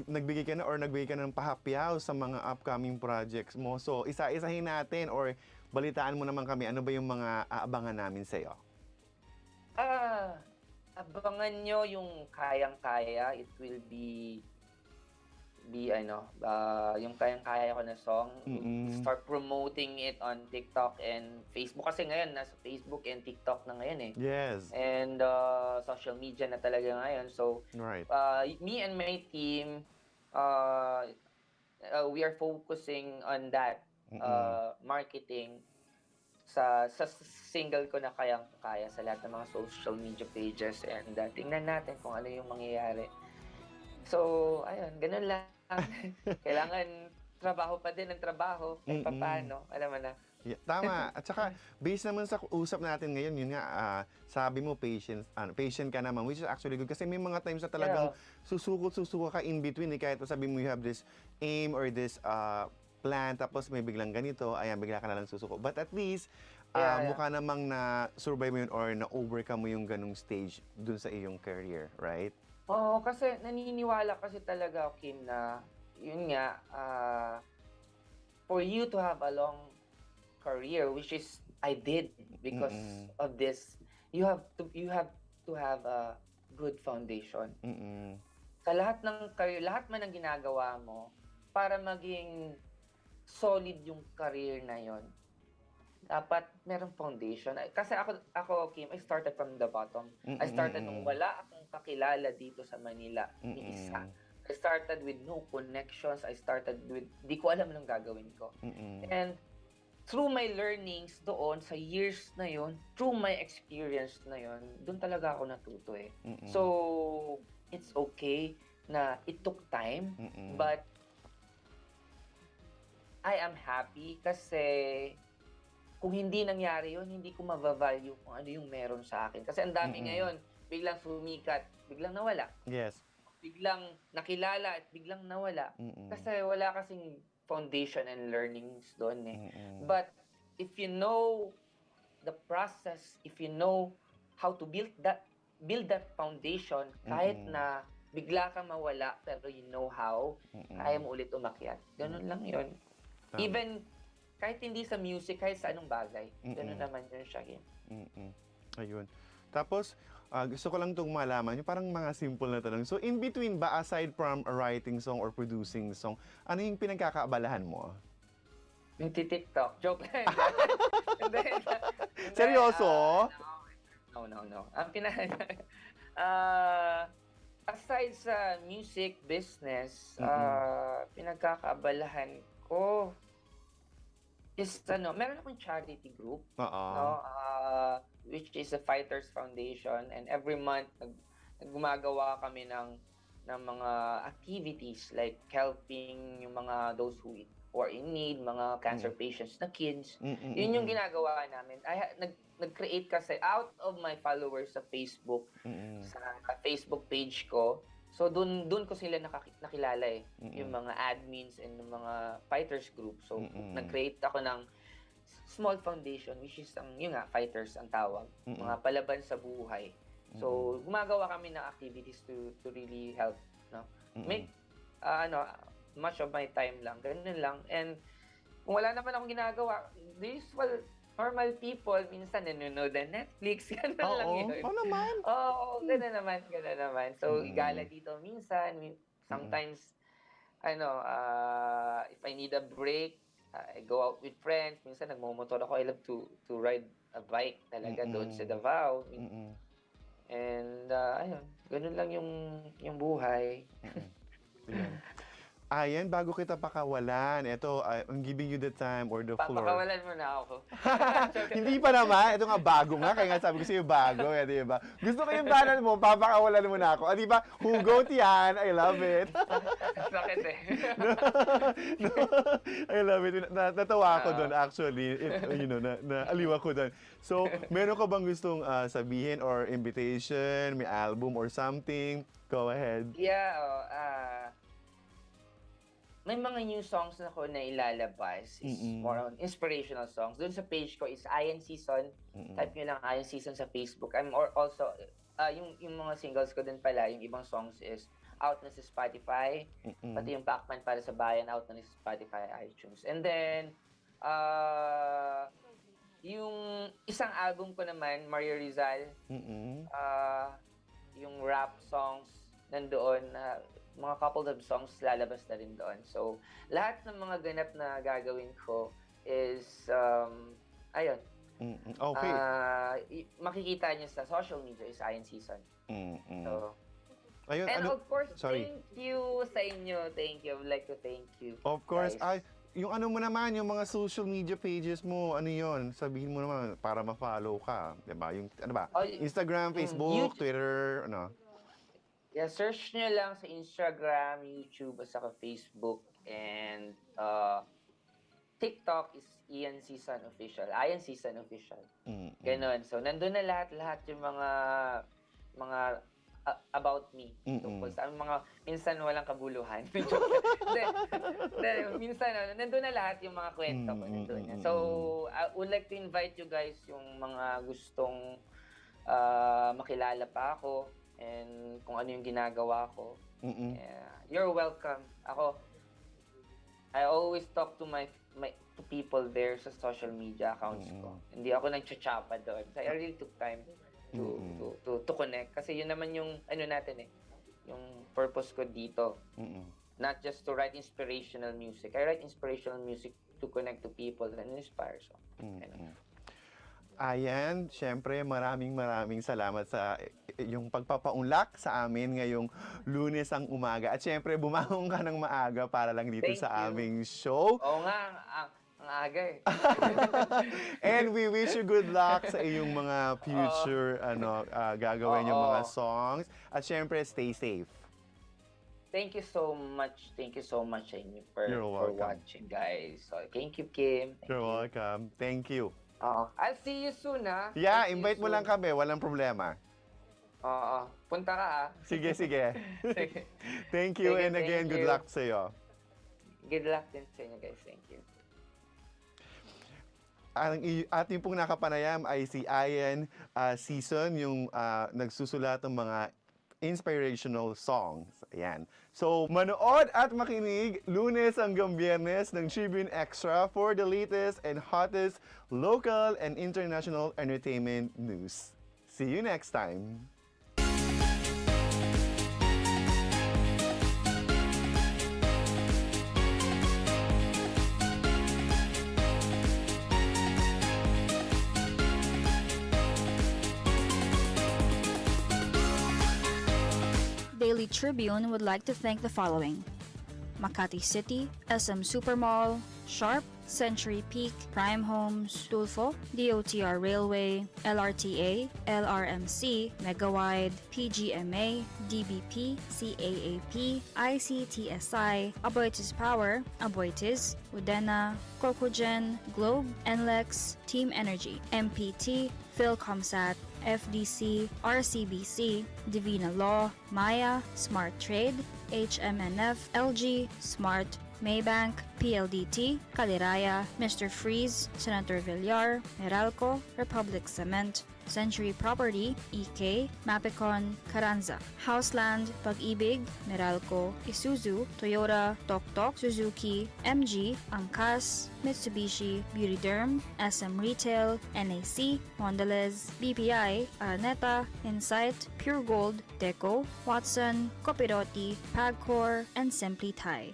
nagbigay ka na or nagbigay ka ng pahapyaw sa mga upcoming projects mo. So, isa-isahin natin or balitaan mo naman kami, ano ba yung mga aabangan namin sa'yo? Abangan nyo yung kayang-kaya. It will be yung kayang-kaya ko na song. Start promoting it on TikTok and Facebook. Kasi ngayon, nasa Facebook and TikTok na ngayon eh. Yes. And social media na talaga ngayon. So, Right. me and my team, we are focusing on that marketing sa single ko na kayang-kaya sa lahat ng mga social media pages. And tingnan natin kung ano yung mangyayari. So, ayun, ganun lang. Kailangan trabaho pa din ng trabaho. Kahit paano, alam mo na. Yeah, tama. At saka, based naman sa usap natin ngayon, yun nga, sabi mo, patient ka naman, which is actually good. Kasi may mga times na talagang susuko ka in between. Kahit sabi mo, you have this aim or this plan, tapos may biglang ganito, ayan, bigla ka na lang susuko. But at least, mukha namang na-survive mo yun or na-overcome mo yung ganung stage dun sa iyong career, right? Oo, kasi naniniwala kasi talaga, Kim, na yun nga, for you to have a long career, which is I did because of this, you have to have a good foundation. Sa lahat ng career, lahat man ng ginagawa mo, para maging solid yung career na yon, dapat merong foundation. Kasi ako Kim, I started from the bottom. I started nung wala akong kakilala dito sa Manila, ni isa. I started with no connections. I started with, di ko alam anong gagawin ko. And through my learnings doon, sa years na yon, through my experience na yon, doon talaga ako natuto eh. So, it's okay na it took time, but I am happy kasi kung hindi nangyari yun, hindi ko ma-value kung ano yung meron sa akin. Kasi ang dami ngayon, biglang sumikat, biglang nawala. Yes. Biglang nakilala at biglang nawala. Kasi wala kasing foundation and learnings doon eh. But if you know the process, if you know how to build that foundation, kahit na bigla ka mawala, pero you know how, kaya mo ulit umakyat. Ganun lang yun. Even kahit hindi sa music, kahit sa anong bagay. Ganun naman yun siya. Ayun. Tapos, gusto ko lang itong malaman, yung parang mga simple na tanong. So, in between ba, aside from writing song or producing song, ano yung pinagkakaabalahan mo? Yung TikTok. Joke lang. Seryoso? No. Ang aside sa music business, pinagkakaabalahan ko is meron akong charity group, which is the Fighters Foundation, and every month gumagawa kami ng mga activities like helping yung mga those who are in need, mga cancer patients na kids. Yun yung ginagawa namin. Nag-create kasi out of my followers sa Facebook, sa Facebook page ko. So doon ko sila nakilala eh, yung mga admins and yung mga fighters group. So nag-create ako ng small foundation, which is yung fighters ang tawag, mga palaban sa buhay. So gumagawa kami ng activities to really help, no? Make much of my time lang, ganun lang. And kung wala naman akong ginagawa, the usual normal people, minsan nanonood ng Netflix, gano'n lang yun. Oo naman. Oo, gano'n naman. So, gala dito minsan, sometimes, if I need a break, I go out with friends. Minsan, nagmumotor ako. I love to ride a bike talaga doon sa Davao. And, ayun, ganun lang yung buhay. Ayan. Ayan, bago kita pakawalan, ito, I'm giving you the time or the floor. Papakawalan mo na ako. Hindi pa naman. Ito nga, bago nga. Kaya nga sabi ko sa'yo, bago. Di ba? Gusto ko yung banal mo, papakawalan mo na ako. Di ba? Hugot yan. I love it. Bakit eh? No, I love it. Natawa ako doon, actually. Naaliw ako doon. So, meron ka bang gustong sabihin or invitation, may album or something? Go ahead. Yeah, may mga new songs na ako na ilalabas. Is more on inspirational songs. Doon sa page ko is Ian Sison. Type nyo lang Ian Sison sa Facebook. I'm also, yung mga singles ko din pala, yung ibang songs is out na sa Spotify. Pati yung Pacman para sa bayan, out na sa Spotify, iTunes. And then, yung isang album ko naman, Mario Rizal, yung rap songs nandoon, mga couple of songs lalabas na rin doon. So, lahat ng mga ganap na gagawin ko is, ayun. Okay. Makikita niyo sa social media is Ian Sison. So, ayun, and of course, sorry. thank you sa inyo. Thank you. I would like to thank you. Of course. guys. Yung ano mo naman, yung mga social media pages mo, ano yon? Sabihin mo naman para ma-follow ka. Diba? Yung, ano ba? Instagram, Facebook, Twitter, ano? Yeah, search nyo lang sa Instagram, YouTube, at saka Facebook, and TikTok is Ian Sison Official. Ian Sison Official. Ganon. So, nandun na lahat yung mga about me. Tungkol sa mga, minsan walang kabuluhan. Minsan, nandun na lahat yung mga kwento ko. Nandun na. So, I would like to invite you guys, yung mga gustong makilala pa ako, and kung ano yung ginagawa ko. You're welcome. I always talk to to people there sa social media accounts ko. Hindi ako nagcha-chapa doon. So I really took time to connect. Kasi yun naman yung ano natin yung purpose ko dito. Not just to write inspirational music. I write inspirational music to connect to people and inspire. So, Ayan, syempre maraming salamat sa yung pagpapaunlak sa amin ngayong Lunes ang umaga. At syempre bumangon ka ng maaga para lang dito Thank sa you. aming show. Oo nga, ang aga eh. And we wish you good luck sa iyong mga future gagawin yung mga songs. At syempre stay safe. Thank you so much. Thank you so much sa inyo for welcome. watching, guys. So, thank you, Kim. You're welcome. Thank you. I'll see you soon, ha? Yeah, I'll see you invite mo soon. lang kami, walang problema. Punta ka, ha? Sige. Sige. Thank you, Sige, and again, thank good you. luck sa iyo. Good luck din sa inyo, guys. Thank you. Ang ating pong nakapanayam ay si Ian Sison, yung nagsusulat ng mga inspirational songs. Ayan. So, manood at makinig Lunes hanggang Biyernes ng Tribune Extra for the latest and hottest local and international entertainment news. See you next time. Daily Tribune would like to thank the following: Makati City, SM Supermall, Sharp, Century Peak, Prime Homes, Tulfo, DOTR Railway, LRTA, LRMC, Megawide, PGMA, DBP, CAAP, ICTSI, Aboitiz Power, Aboitiz, Udena, Cocogen, Globe, NLEX, Team Energy, MPT, Philcomsat, FDC, RCBC, Divina Law, Maya, Smart Trade, HMNF, LG, Smart, Maybank, PLDT, Kaliraya, Mr. Freeze, Senator Villar, Meralco, Republic Cement, Century Property, EK, Mapicon, Carranza, Houseland, Pag-ibig, Meralco, Isuzu, Toyota, Toktok, Suzuki, MG, Angkas, Mitsubishi, Beautyderm, SM Retail, NAC, Mondelez, BPI, Araneta, Insight, Pure Gold, Deco, Watson, Copiroti, Pagcor, and Simply Thai.